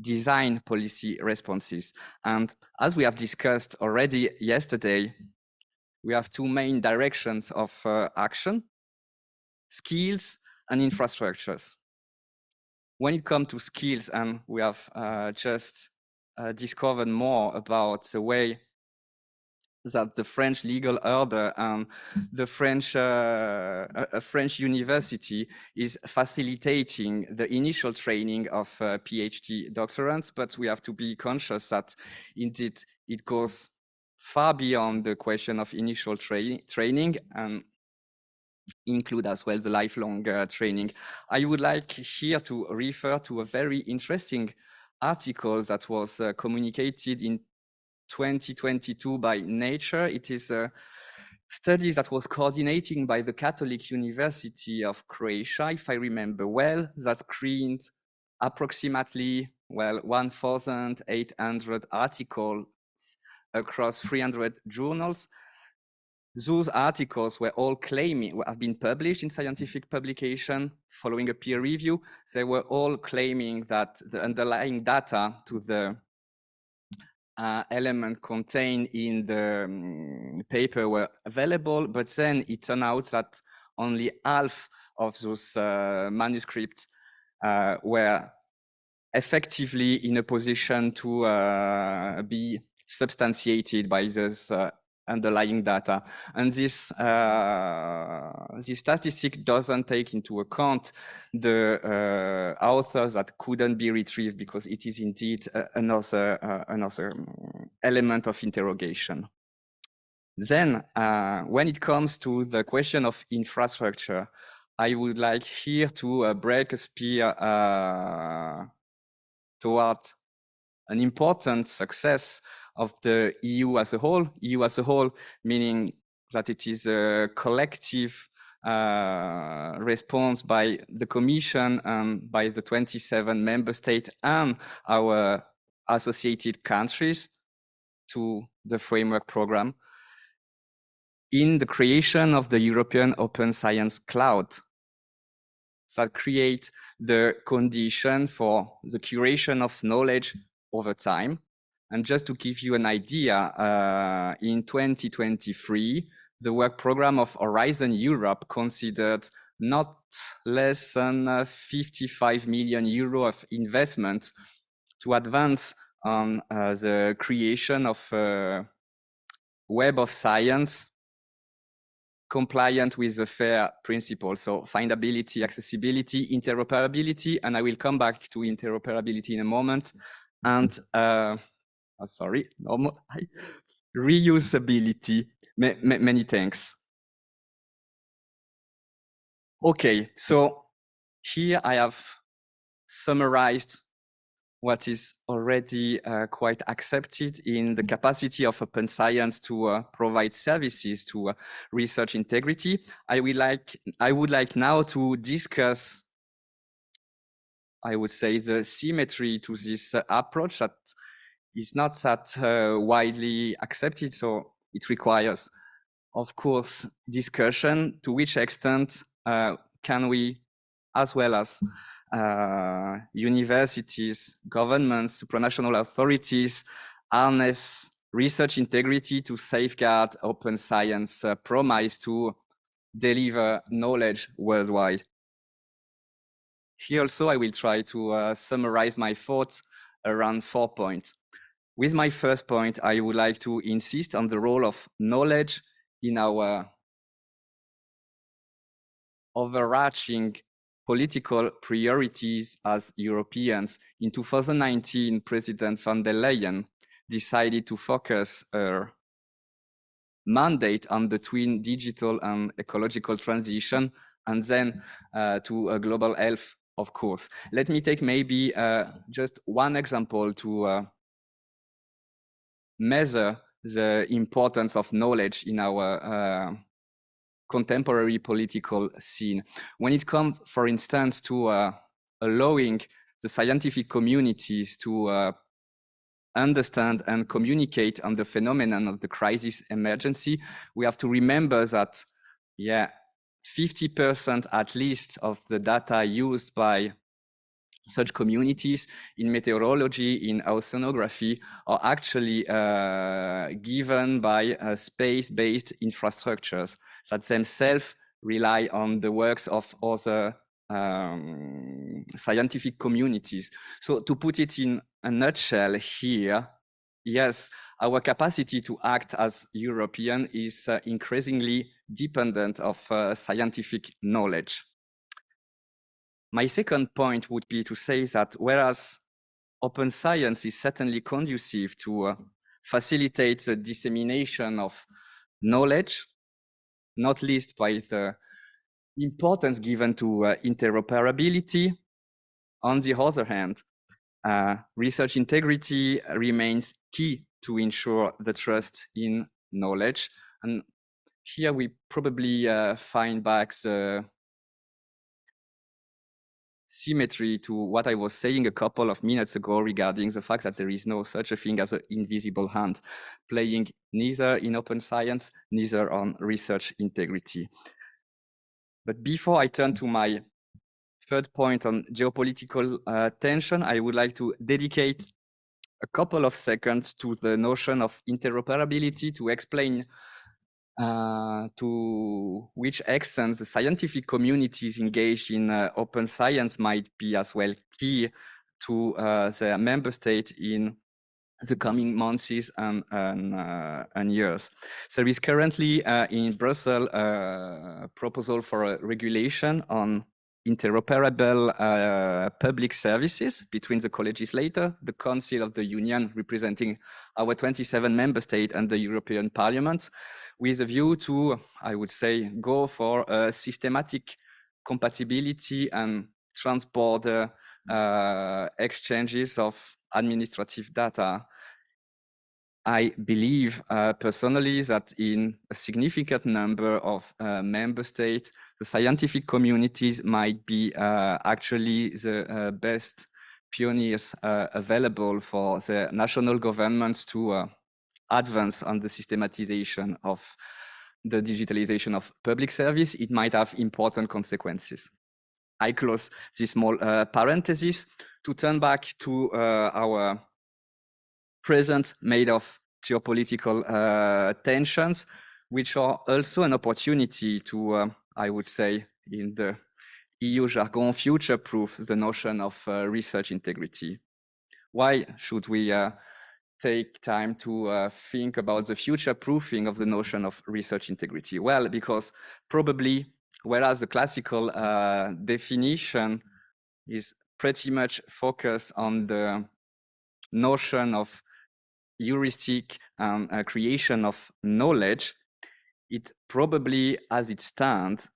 design policy responses. And as we have discussed already yesterday, we have two main directions of action: skills and infrastructures. When it comes to skills, and we have just discovered more about the way that the French legal order and the French a French university is facilitating the initial training of PhD doctorants, but we have to be conscious that indeed it goes far beyond the question of initial training and include as well the lifelong training. I would like here to refer to a very interesting article that was communicated in 2022 by Nature. It is a study that was coordinating by the Catholic University of Croatia, if I remember well, that screened approximately 1,800 articles across 300 journals. Those articles were all claiming, have been published in scientific publication following a peer review. They were all claiming that the underlying data to the element contained in the paper were available, but then it turned out that only half of those manuscripts were effectively in a position to be substantiated by this underlying data. And this statistic doesn't take into account the authors that couldn't be retrieved, because it is indeed another element of interrogation. Then when it comes to the question of infrastructure, I would like here to break a spear toward an important success of the EU as a whole. EU as a whole, meaning that it is a collective response by the Commission and by the 27 member states and our associated countries to the framework program in the creation of the European Open Science Cloud that create the condition for the curation of knowledge over time. And just to give you an idea, in 2023, the work program of Horizon Europe considered not less than 55 million euro of investment to advance on the creation of a web of science compliant with the FAIR principle. So findability, accessibility, interoperability, and I will come back to interoperability in a moment. And reusability. Many thanks. Okay, so here I have summarized what is already quite accepted in the capacity of open science to provide services to research integrity. I would like now to discuss, I would say, the symmetry to this approach that is not that widely accepted. So it requires, of course, discussion to which extent can we, as well as universities, governments, supranational authorities, harness research integrity to safeguard open science promise to deliver knowledge worldwide? Here also, I will try to summarize my thoughts around 4 points. With my first point, I would like to insist on the role of knowledge in our overarching political priorities as Europeans. In 2019, President von der Leyen decided to focus her mandate on the twin digital and ecological transition, and then to a global health, of course. Let me take maybe just one example to measure the importance of knowledge in our contemporary political scene. When it comes, for instance, to allowing the scientific communities to understand and communicate on the phenomenon of the crisis emergency, we have to remember that, 50% at least of the data used by such communities in meteorology, in oceanography, are actually given by space-based infrastructures that themselves rely on the works of other scientific communities. So to put it in a nutshell here, yes, our capacity to act as European is increasingly dependent of scientific knowledge. My second point would be to say that whereas open science is certainly conducive to facilitate the dissemination of knowledge, not least by the importance given to interoperability, on the other hand, research integrity remains key to ensure the trust in knowledge. And here we probably find back the symmetry to what I was saying a couple of minutes ago regarding the fact that there is no such a thing as an invisible hand playing neither in open science, neither on research integrity. But before I turn to my third point on geopolitical tension, I would like to dedicate a couple of seconds to the notion of interoperability to explain to which extent the scientific communities engaged in open science might be as well key to the member state in the coming months and years. There is currently in Brussels a proposal for a regulation on interoperable public services between the co-legislator, the Council of the Union representing our 27 member states and the European Parliament, with a view to, I would say, go for a systematic compatibility and transborder exchanges of administrative data. I believe personally that in a significant number of member states, the scientific communities might be actually the best pioneers available for the national governments to advance on the systematization of the digitalization of public service. It might have important consequences. I close this small parenthesis to turn back to our present made of geopolitical tensions, which are also an opportunity to, I would say, in the EU jargon, future-proof the notion of research integrity. Why should we take time to think about the future-proofing of the notion of research integrity? Well, because probably, whereas the classical definition is pretty much focused on the notion of heuristic creation of knowledge, it probably, as it stands,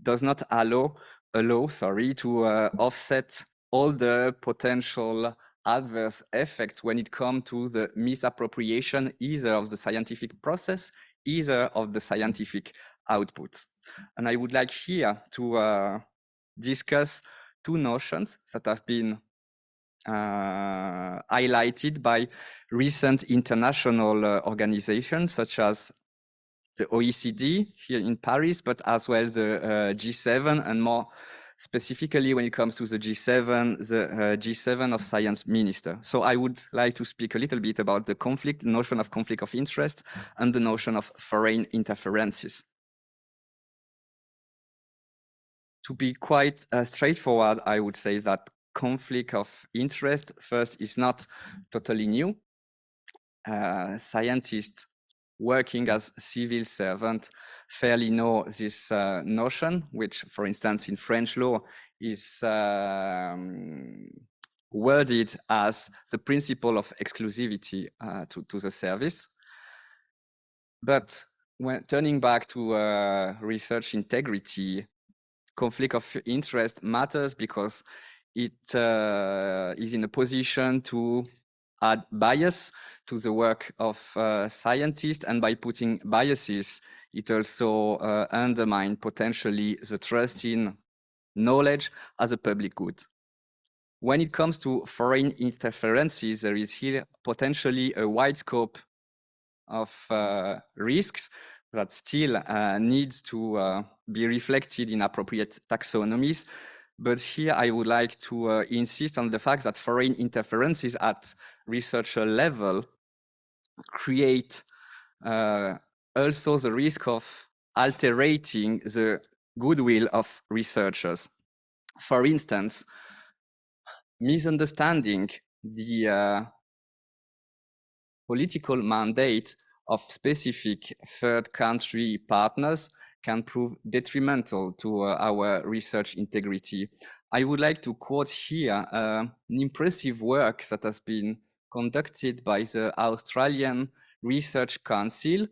does not allow to offset all the potential adverse effects when it comes to the misappropriation either of the scientific process, either of the scientific outputs. And I would like here to discuss two notions that have been highlighted by recent international organizations such as the OECD here in Paris, but as well the G7, and more specifically when it comes to the G7, the G7 of Science Minister. So I would like to speak a little bit about the notion of conflict of interest and the notion of foreign interferences. To be quite straightforward, I would say that conflict of interest first is not totally new. Scientists working as civil servant fairly know this notion, which, for instance, in French law is worded as the principle of exclusivity to the service. But when turning back to research integrity, conflict of interest matters because it is in a position to add bias to the work of scientists, and by putting biases, it also undermines potentially the trust in knowledge as a public good. When it comes to foreign interferences, there is here potentially a wide scope of risks that still needs to be reflected in appropriate taxonomies. But here I would like to insist on the fact that foreign interferences at researcher level create also the risk of altering the goodwill of researchers. For instance, misunderstanding the political mandate of specific third country partners can prove detrimental to our research integrity. I would like to quote here an impressive work that has been conducted by the Australian Research Council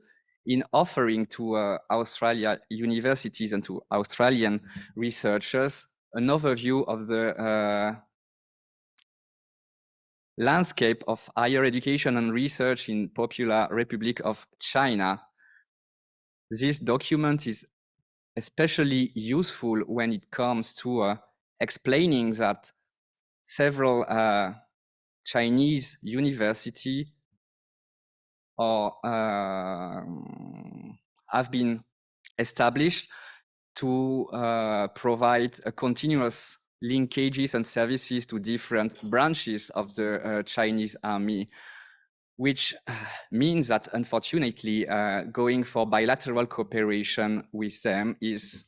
in offering to Australia universities and to Australian researchers an overview of the landscape of higher education and research in Popular Republic of China. This document is especially useful when it comes to explaining that several Chinese universities have been established to provide a continuous linkages and services to different branches of the Chinese army, which means that unfortunately going for bilateral cooperation with them is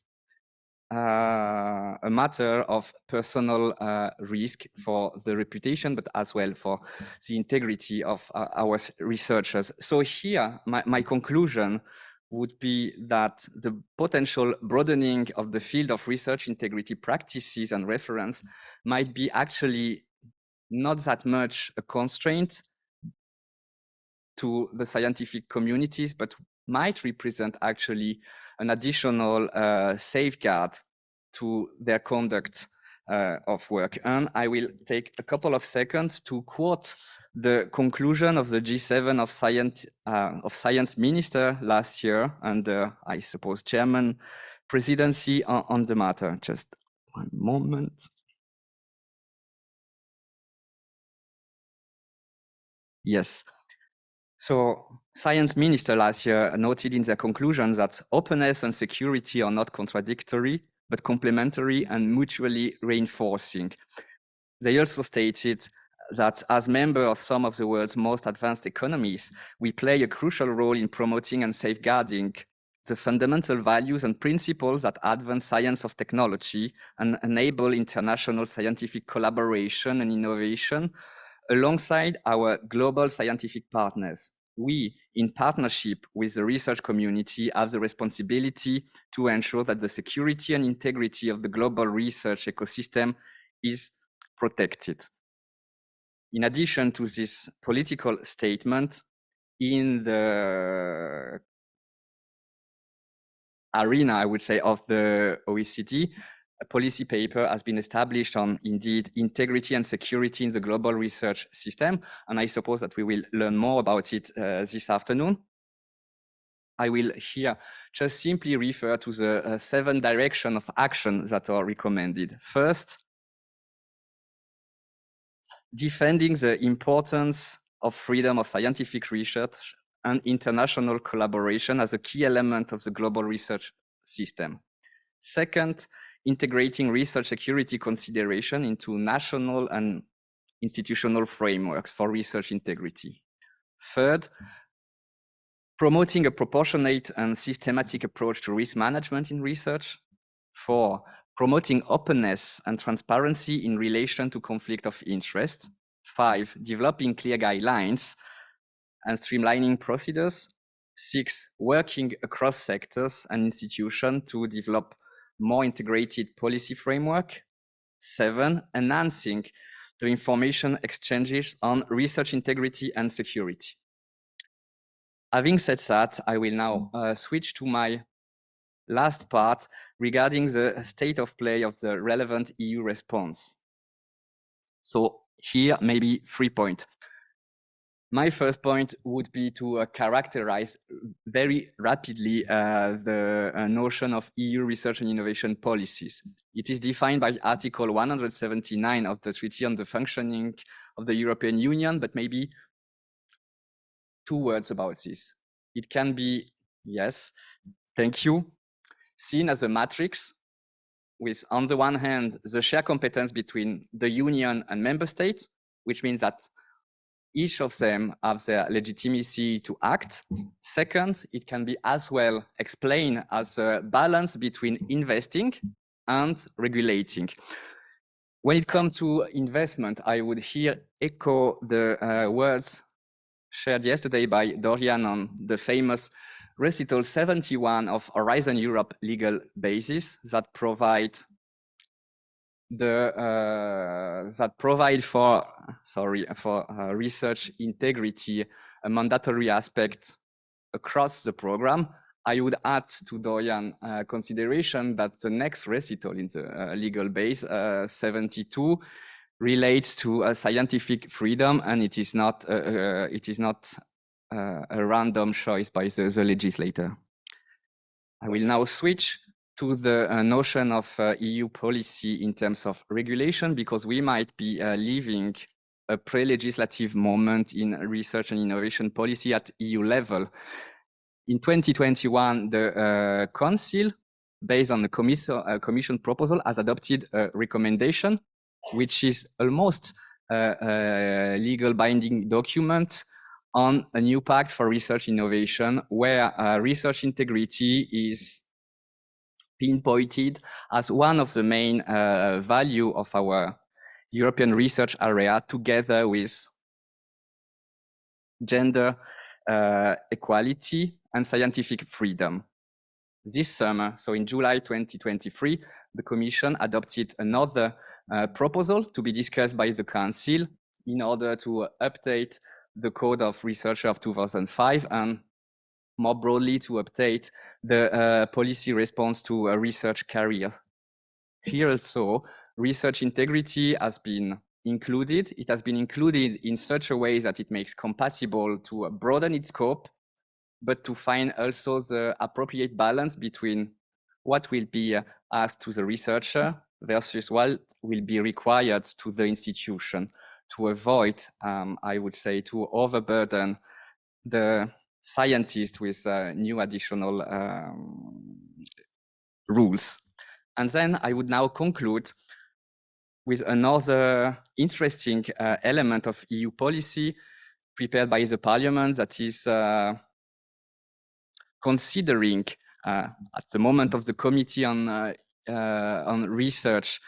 a matter of personal risk for the reputation, but as well for the integrity of our researchers. So here, my conclusion would be that the potential broadening of the field of research integrity practices and reference might be actually not that much a constraint to the scientific communities, but might represent actually an additional safeguard to their conduct of work. And I will take a couple of seconds to quote the conclusion of the G7 of Science Minister last year, and I suppose German presidency on the matter. Just one moment. Yes. So Science Minister last year noted in their conclusion that openness and security are not contradictory, but complementary and mutually reinforcing. They also stated that as member of some of the world's most advanced economies, we play a crucial role in promoting and safeguarding the fundamental values and principles that advance science of technology and enable international scientific collaboration and innovation alongside our global scientific partners. We, in partnership with the research community, have the responsibility to ensure that the security and integrity of the global research ecosystem is protected. In addition to this political statement, in the arena, I would say, of the OECD, a policy paper has been established on, indeed, integrity and security in the global research system. And I suppose that we will learn more about it this afternoon. I will here just simply refer to the 7 directions of action that are recommended. First, defending the importance of freedom of scientific research and international collaboration as a key element of the global research system. Second, integrating research security consideration into national and institutional frameworks for research integrity. Third, promoting a proportionate and systematic approach to risk management in research. 4, promoting openness and transparency in relation to conflict of interest. 5, developing clear guidelines and streamlining procedures. 6, working across sectors and institutions to develop more integrated policy framework. 7, enhancing the information exchanges on research integrity and security. Having said that, I will now switch to my last part regarding the state of play of the relevant EU response. So here, maybe 3 points. My first point would be to characterize very rapidly the notion of EU research and innovation policies. It is defined by Article 179 of the Treaty on the Functioning of the European Union, but maybe 2 words about this. It can be, yes, thank you, seen as a matrix with, on the one hand, the shared competence between the Union and member states, which means that each of them have their legitimacy to act. Second, it can be as well explained as a balance between investing and regulating. When it comes to investment, I would here echo the words shared yesterday by Dorian on the famous recital 71 of Horizon Europe legal basis that provide for research integrity a mandatory aspect across the program. I would add to Dorian consideration that the next recital in the legal base 72 relates to scientific freedom, and it is not a random choice by the legislator. I will now switch to the notion of EU policy in terms of regulation, because we might be living a pre-legislative moment in research and innovation policy at EU level. In 2021, the Council, based on the Commission proposal, has adopted a recommendation, which is almost a legal binding document on a new pact for research innovation, where research integrity is pinpointed as one of the main value of our European research area, together with gender equality and scientific freedom. This summer, so in July 2023, the Commission adopted another proposal to be discussed by the Council in order to update the Code of Research of 2005 and more broadly to update the policy response to a research career. Here also, research integrity has been included. It has been included in such a way that it makes compatible to broaden its scope, but to find also the appropriate balance between what will be asked to the researcher versus what will be required to the institution, to avoid, I would say, to overburden the scientists with new additional rules. And then I would now conclude with another interesting element of EU policy prepared by the Parliament, that is considering at the moment of the Committee on Research,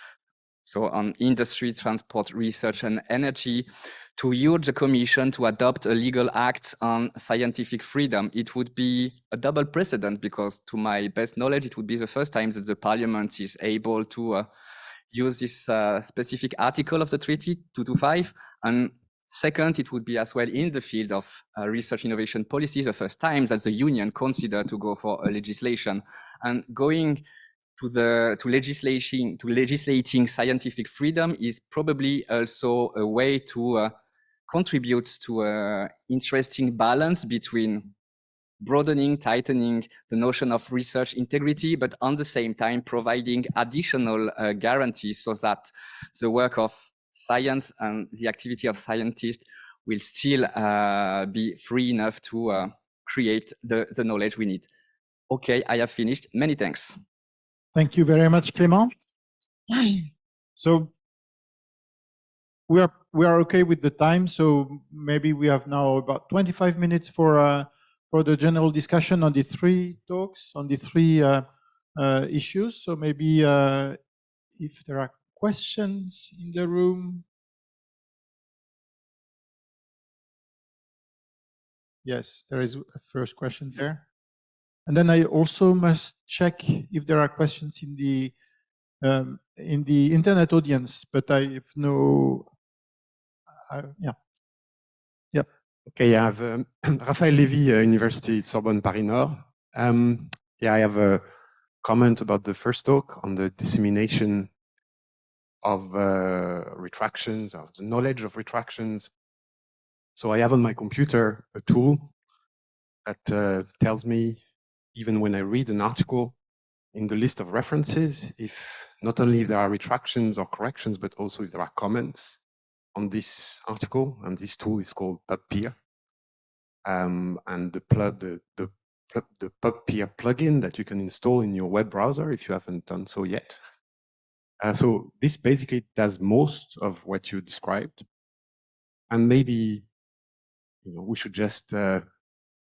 so on industry, transport, research and energy, to urge the Commission to adopt a legal act on scientific freedom. It would be a double precedent, because to my best knowledge, it would be the first time that the Parliament is able to use this specific article of the treaty, 225. And second, it would be as well in the field of research innovation policy, the first time that the Union considered to go for a legislation. And going to legislating scientific freedom is probably also a way to contribute to an interesting balance between broadening, tightening the notion of research integrity, but on the same time providing additional guarantees so that the work of science and the activity of scientists will still be free enough to create the knowledge we need. Okay, I have finished. Many thanks. Thank you very much, Clément. So we are okay with the time. So maybe we have now about 25 minutes for the general discussion on the three talks, on the three issues. So maybe if there are questions in the room. Yes, there is a first question there. And then I also must check if there are questions in the internet audience, but I have no. Yeah. Yep. Okay, I have Raphaël Lévy, University, Sorbonne, Paris Nord. Yeah, I have a comment about the first talk on the dissemination of retractions, of the knowledge of retractions. So I have on my computer a tool that tells me, even when I read an article, in the list of references, if not only if there are retractions or corrections, but also if there are comments on this article. And this tool is called PubPeer. And the PubPeer plugin that you can install in your web browser if you haven't done so yet. So this basically does most of what you described. And maybe we should just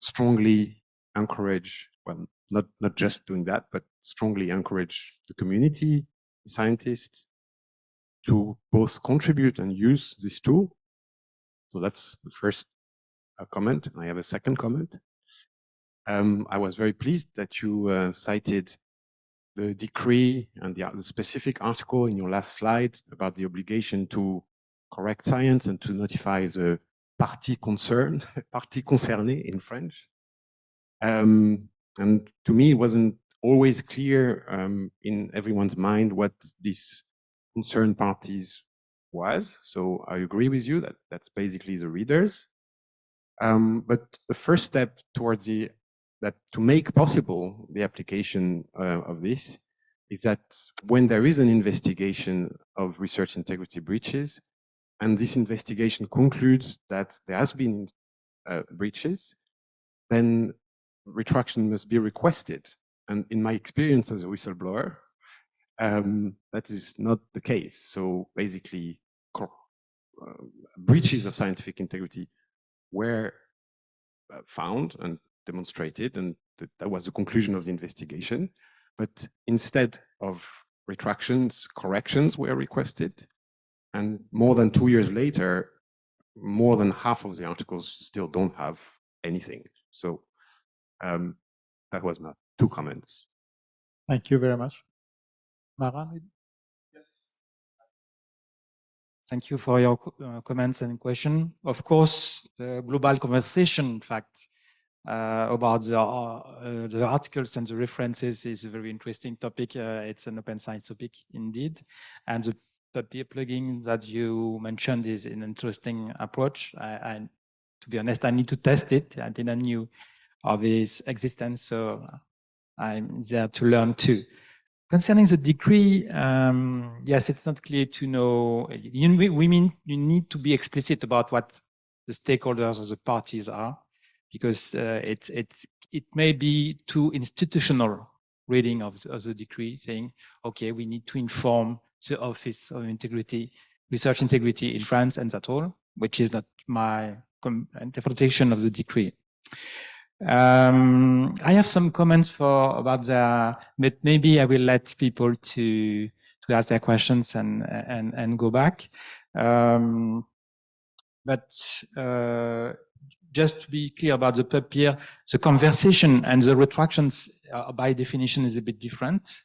strongly encourage, well, not just doing that, but strongly encourage the community, the scientists, to both contribute and use this tool. So that's the first comment. I have a second comment. I was very pleased that you cited the decree and the specific article in your last slide about the obligation to correct science and to notify the partie concerned, partie concernée in French. And to me, it wasn't always clear in everyone's mind what this concerned parties was. So I agree with you that that's basically the readers. But the first step towards to make possible the application of this is that when there is an investigation of research integrity breaches, and this investigation concludes that there has been breaches, then retraction must be requested. And in my experience as a whistleblower, that is not the case. So basically, breaches of scientific integrity were found and demonstrated, and that was the conclusion of the investigation. But instead of retractions, corrections were requested. And more than 2 years later, more than half of the articles still don't have anything. So that was my 2 comments. Thank you very much. Marin? Yes. Thank you for your comments and question. Of course, the global conversation, in fact, about the articles and the references is a very interesting topic. It's an open science topic indeed. And the PubPeer plugin that you mentioned is an interesting approach. To be honest, I need to test it. I didn't know of its existence, so I'm there to learn too. Concerning the decree, yes, it's not clear to know. You need to be explicit about what the stakeholders or the parties are, because it may be too institutional reading of the decree, saying, okay, we need to inform the Office of Integrity, Research Integrity in France, and that's all, which is not my interpretation of the decree. I have some comments about but maybe I will let people to ask their questions and go back. But just to be clear about the PubPeer, the conversation and the retractions by definition is a bit different.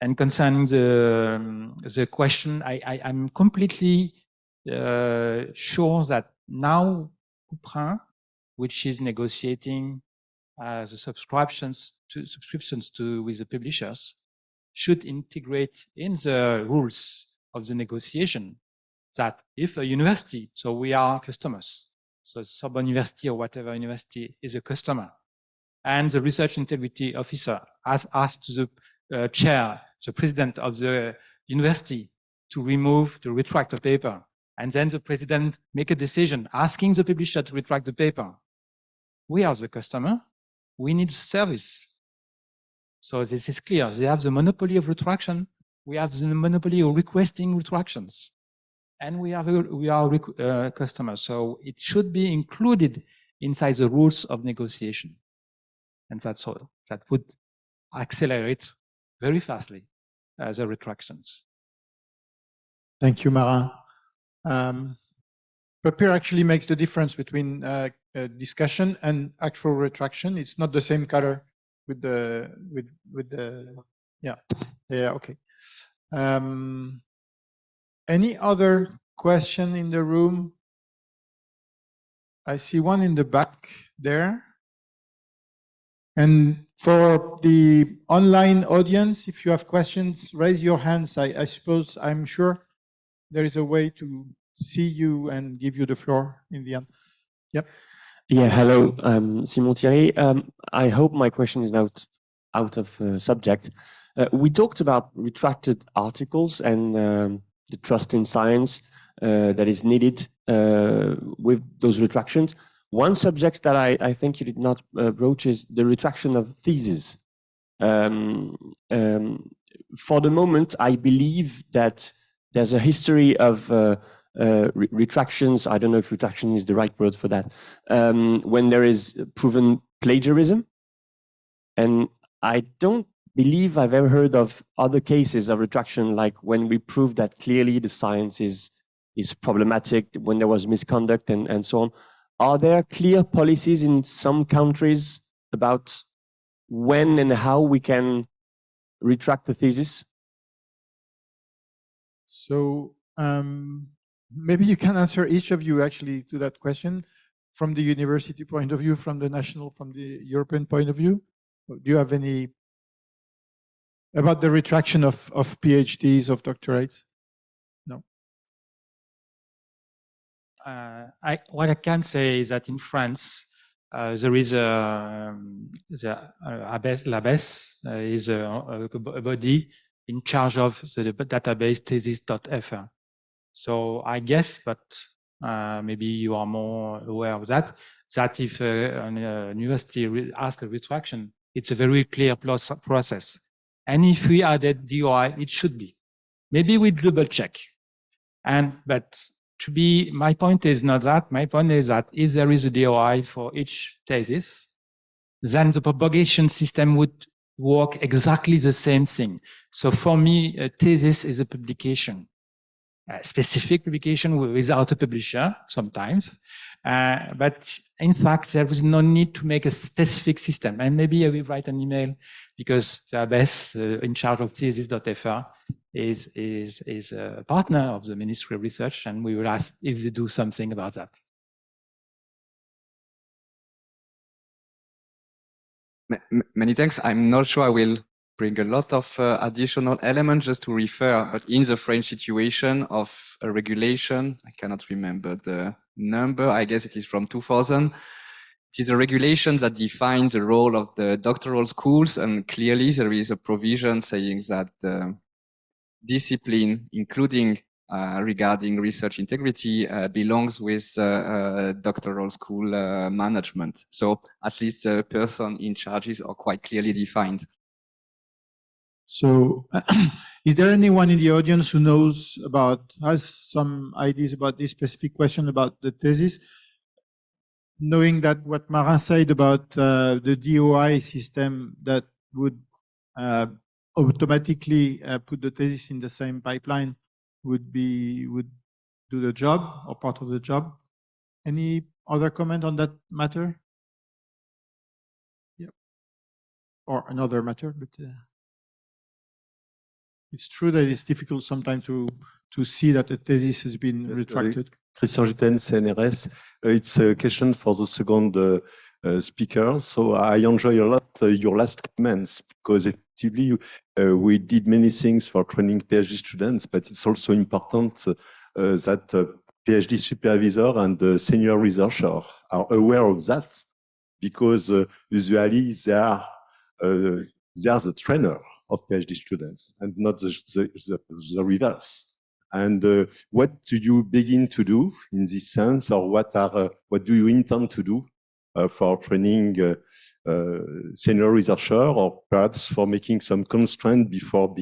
And concerning the question, I'm completely sure that now Couperin, which is negotiating the subscriptions with the publishers, should integrate in the rules of the negotiation that if a university, so we are customers, so Sorbonne University or whatever university is a customer, and the research integrity officer has asked the chair, the president of the university, to remove the retract of paper, and then the president make a decision asking the publisher to retract the paper. We are the customer, we need service. So this is clear. They have the monopoly of retraction. We have the monopoly of requesting retractions. And we are customers. So it should be included inside the rules of negotiation. And that's all. That would accelerate very fastly the retractions. Thank you, Marin. Papier actually makes the difference between discussion and actual retraction. It's not the same color with the yeah okay. Any other question in the room? I see one in the back there. And for the online audience, if you have questions, raise your hands. I suppose, I'm sure there is a way to see you and give you the floor in the end. Yep. Yeah, hello, I'm Simon Thierry. I hope my question is not out of subject. We talked about retracted articles and the trust in science that is needed with those retractions. One subject that I think you did not broach is the retraction of theses. For the moment, I believe that there's a history of retractions. I don't know if retraction is the right word for that. When there is proven plagiarism. And I don't believe I've ever heard of other cases of retraction, like when we prove that clearly the science is problematic, when there was misconduct and so on. Are there clear policies in some countries about when and how we can retract the thesis? So maybe you can answer, each of you, actually, to that question from the university point of view, from the national, from the European point of view. Do you have any about the retraction of PhDs, of doctorates? No. What I can say is that in France, there is the l'ABES is a body in charge of the database thesis.fr. So I guess, but maybe you are more aware of that, that if a university asks a retraction, it's a very clear process. And if we added DOI, it should be. Maybe we double check. But my point is not that. My point is that if there is a DOI for each thesis, then the propagation system would work exactly the same thing. So for me, a thesis is a publication, a specific publication without a publisher sometimes. But in fact, there is no need to make a specific system. And maybe I will write an email, because the ABES in charge of thesis.fr is a partner of the Ministry of Research, and we will ask if they do something about that. Many thanks. I'm not sure I will bring a lot of additional elements just to refer, but in the French situation of a regulation, I cannot remember the number, I guess it is from 2000. It is a regulation that defines the role of the doctoral schools, and clearly there is a provision saying that discipline, including regarding research integrity, belongs with doctoral school management. So at least the person in charges are quite clearly defined. So is there anyone in the audience who has some ideas about this specific question about the thesis? Knowing that what Marin said about the DOI system that would automatically put the thesis in the same pipeline would do the job or part of the job. Any other comment on that matter? Yeah. Or another matter, but it's true that it's difficult sometimes to see that the thesis has been retracted. Christian Gitten, CNRS. It's a question for the second speaker. So I enjoy a lot your last comments, because effectively we did many things for training PhD students, but it's also important that PhD supervisor and the senior researcher are aware of that, because usually they are the trainer of PhD students and not the reverse. And what do you begin to do in this sense, or what do you intend to do for training senior researcher, or perhaps for making some constraint before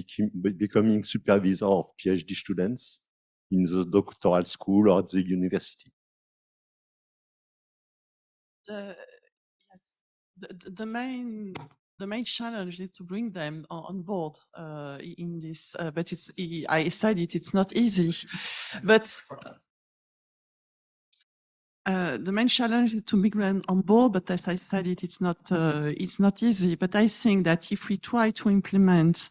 becoming supervisor of PhD students in the doctoral school or at the university? Yes, the main challenge is to bring them on board in this. But I said it's not easy. But the main challenge is to bring them on board. But as I said, it's not easy. But I think that if we try to implement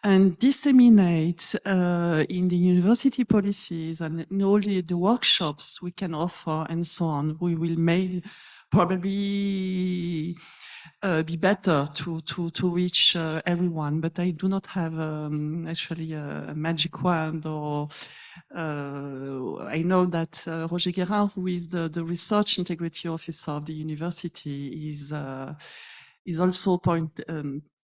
and disseminate in the university policies and in all the workshops we can offer and so on, we will probably be better to reach everyone. But I do not have actually a magic wand, or I know that Roger Guérin, who is the research integrity officer of the university, is also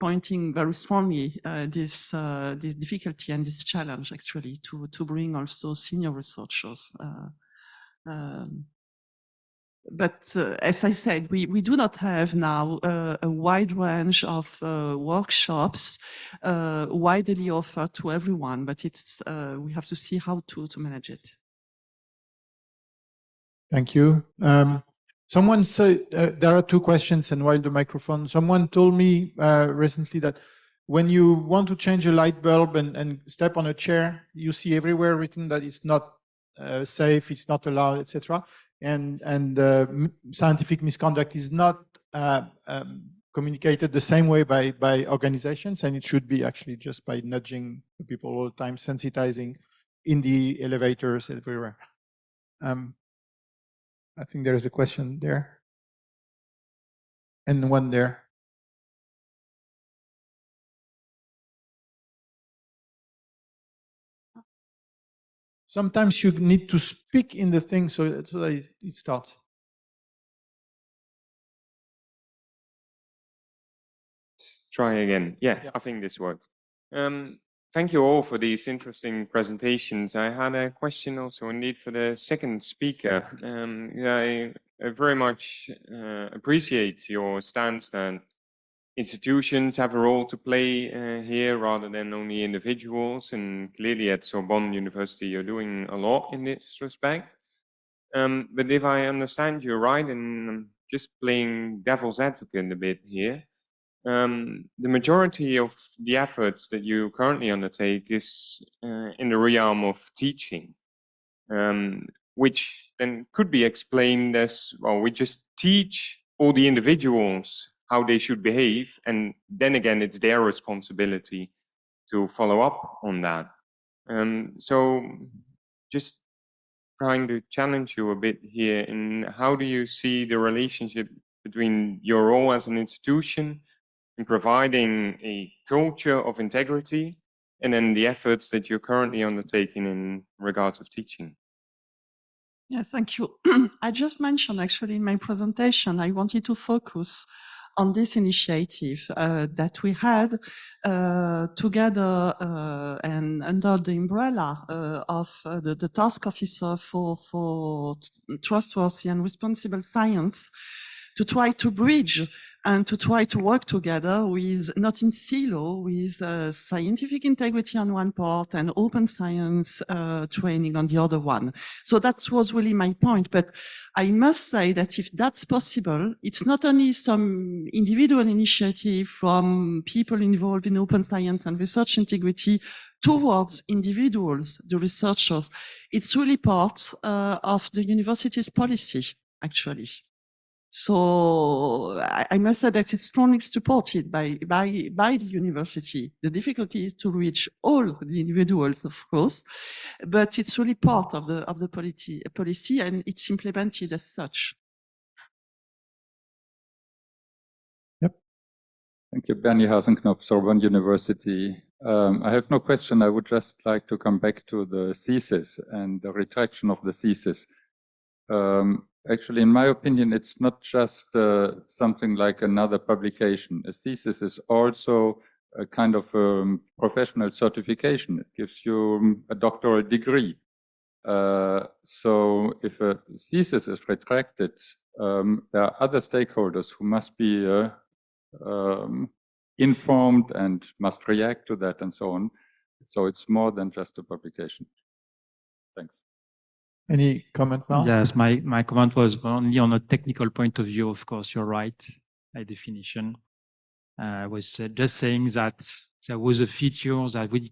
pointing very strongly this difficulty and this challenge actually to bring also senior researchers. But as I said, we do not have now a wide range of workshops widely offered to everyone, but we have to see how to manage it. Thank you. Someone said there are two questions, and while the microphone, someone told me recently that when you want to change a light bulb and step on a chair, you see everywhere written that it's not safe, it's not allowed, etc. And scientific misconduct is not communicated the same way by organizations, and it should be actually just by nudging people all the time, sensitizing in the elevators everywhere. I think there is a question there. And one there. Sometimes you need to speak in the thing so that it starts. Let's try again. Yeah, I think this works. Thank you all for these interesting presentations. I had a question also indeed for the second speaker. I very much appreciate your stance that institutions have a role to play here rather than only individuals. And clearly at Sorbonne University, you're doing a lot in this respect. But if I understand you right, and I'm just playing devil's advocate a bit here, the majority of the efforts that you currently undertake is in the realm of teaching, which then could be explained as, well, we just teach all the individuals how they should behave, and then again, it's their responsibility to follow up on that. So just trying to challenge you a bit here in how do you see the relationship between your role as an institution in providing a culture of integrity and then the efforts that you're currently undertaking in regards of teaching? Yeah, thank you. I just mentioned actually in my presentation, I wanted to focus on this initiative that we had together and under the umbrella of the task officer for trustworthy and responsible science, to try to bridge and to try to work together with, not in silo, with scientific integrity on one part and open science training on the other one. So that was really my point. But I must say that if that's possible, it's not only some individual initiative from people involved in open science and research integrity towards individuals, the researchers. It's really part of the university's policy, actually. So I must say that it's strongly supported by the university. The difficulty is to reach all the individuals, of course, but it's really part of the policy, and it's implemented as such. Yep. Thank you, Bernie Hasenknopf, Sorbonne University. I have no question. I would just like to come back to the thesis and the retraction of the thesis. Actually, in my opinion, it's not just something like another publication. A thesis is also a kind of professional certification. It gives you a doctoral degree. So if a thesis is retracted there are other stakeholders who must be informed and must react to that and so on. So it's more than just a publication. Thanks. Any comment now? Yes, my comment was only on a technical point of view. Of course, you're right, by definition. I was just saying that there was a feature that we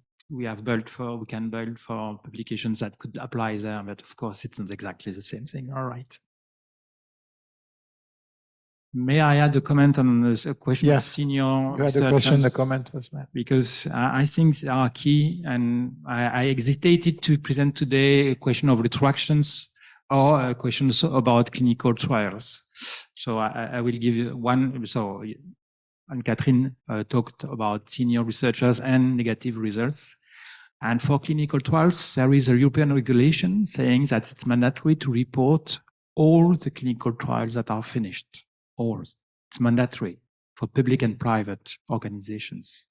can build for publications that could apply there, but of course it's not exactly the same thing. All right. May I add a comment on a question of senior you had a question, the comment was that. Because I think they are key, and I hesitated to present today a question of retractions or questions about clinical trials. So I will give you one. So, and Catherine talked about senior researchers and negative results. And for clinical trials, there is a European regulation saying that it's mandatory to report all the clinical trials that are finished. All. It's mandatory for public and private organizations.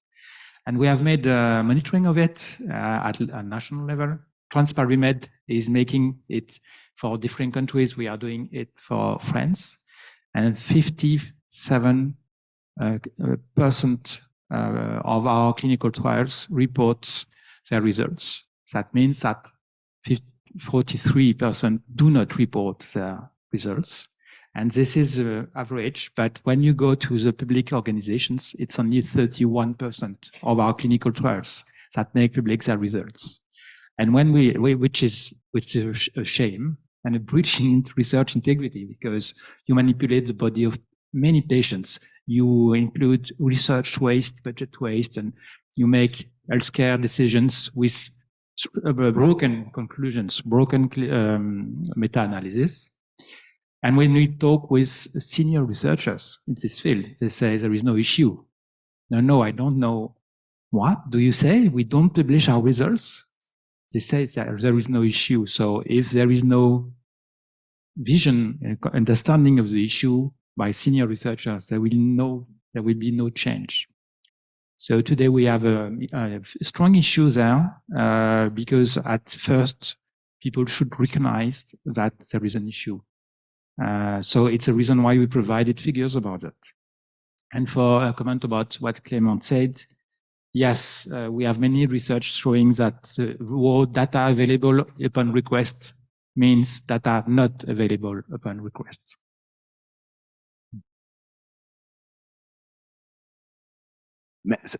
And we have made monitoring of it at a national level. TransParimed is making it for different countries. We are doing it for France. And 57% of our clinical trials report their results. That means that 43% do not report their results. And this is average, but when you go to the public organizations, it's only 31% of our clinical trials that make public their results. And when which is a shame and a breach in research integrity, because you manipulate the body of many patients. You include research waste, budget waste, and you make healthcare decisions with broken conclusions, broken meta-analysis. And when we talk with senior researchers in this field, they say there is no issue. No, I don't know. What do you say? We don't publish our results? They say there is no issue. So if there is no vision and understanding of the issue by senior researchers, there will be no change. So today we have a strong issue there because at first people should recognize that there is an issue. So it's a reason why we provided figures about that. And for a comment about what Clément said, yes, we have many research showing that raw data available upon request means data not available upon request.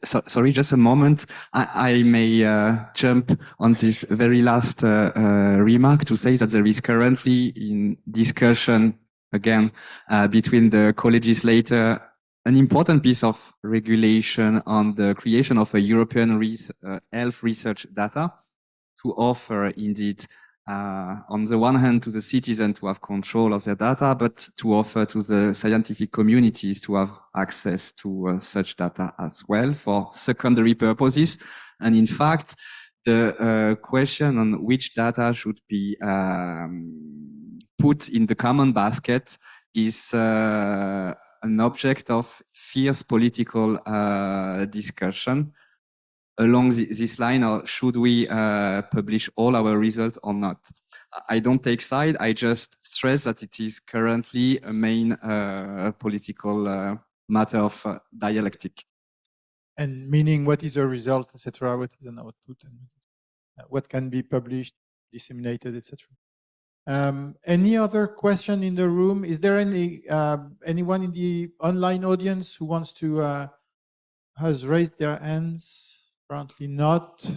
Sorry, just a moment. I may jump on this very last remark to say that there is currently in discussion again between the co-legislator an important piece of regulation on the creation of a European health research data to offer indeed on the one hand to the citizen to have control of their data, but to offer to the scientific communities to have access to such data as well for secondary purposes. And in fact, the question on which data should be put in the common basket is an object of fierce political discussion along this line, or should we publish all our results or not? I don't take side. I just stress that it is currently a main political matter of dialectic. And meaning, what is a result, etc. What is an output, and what can be published, disseminated, etc. Any other question in the room? Is there anyone in the online audience who wants to has raised their hands? Apparently not.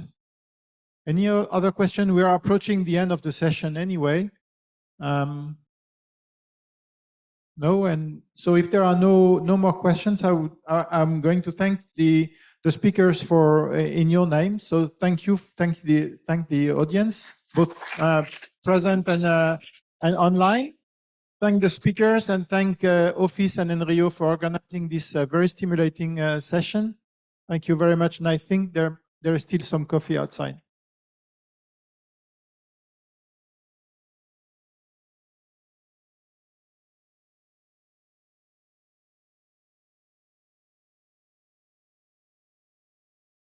Any other question? We are approaching the end of the session anyway. No, and so if there are no more questions, I'm going to thank the speakers for in your name. So thank you, thank the audience, both present and online. Thank the speakers and thank Office and ENRIO for organizing this very stimulating session. Thank you very much. And I think there is still some coffee outside.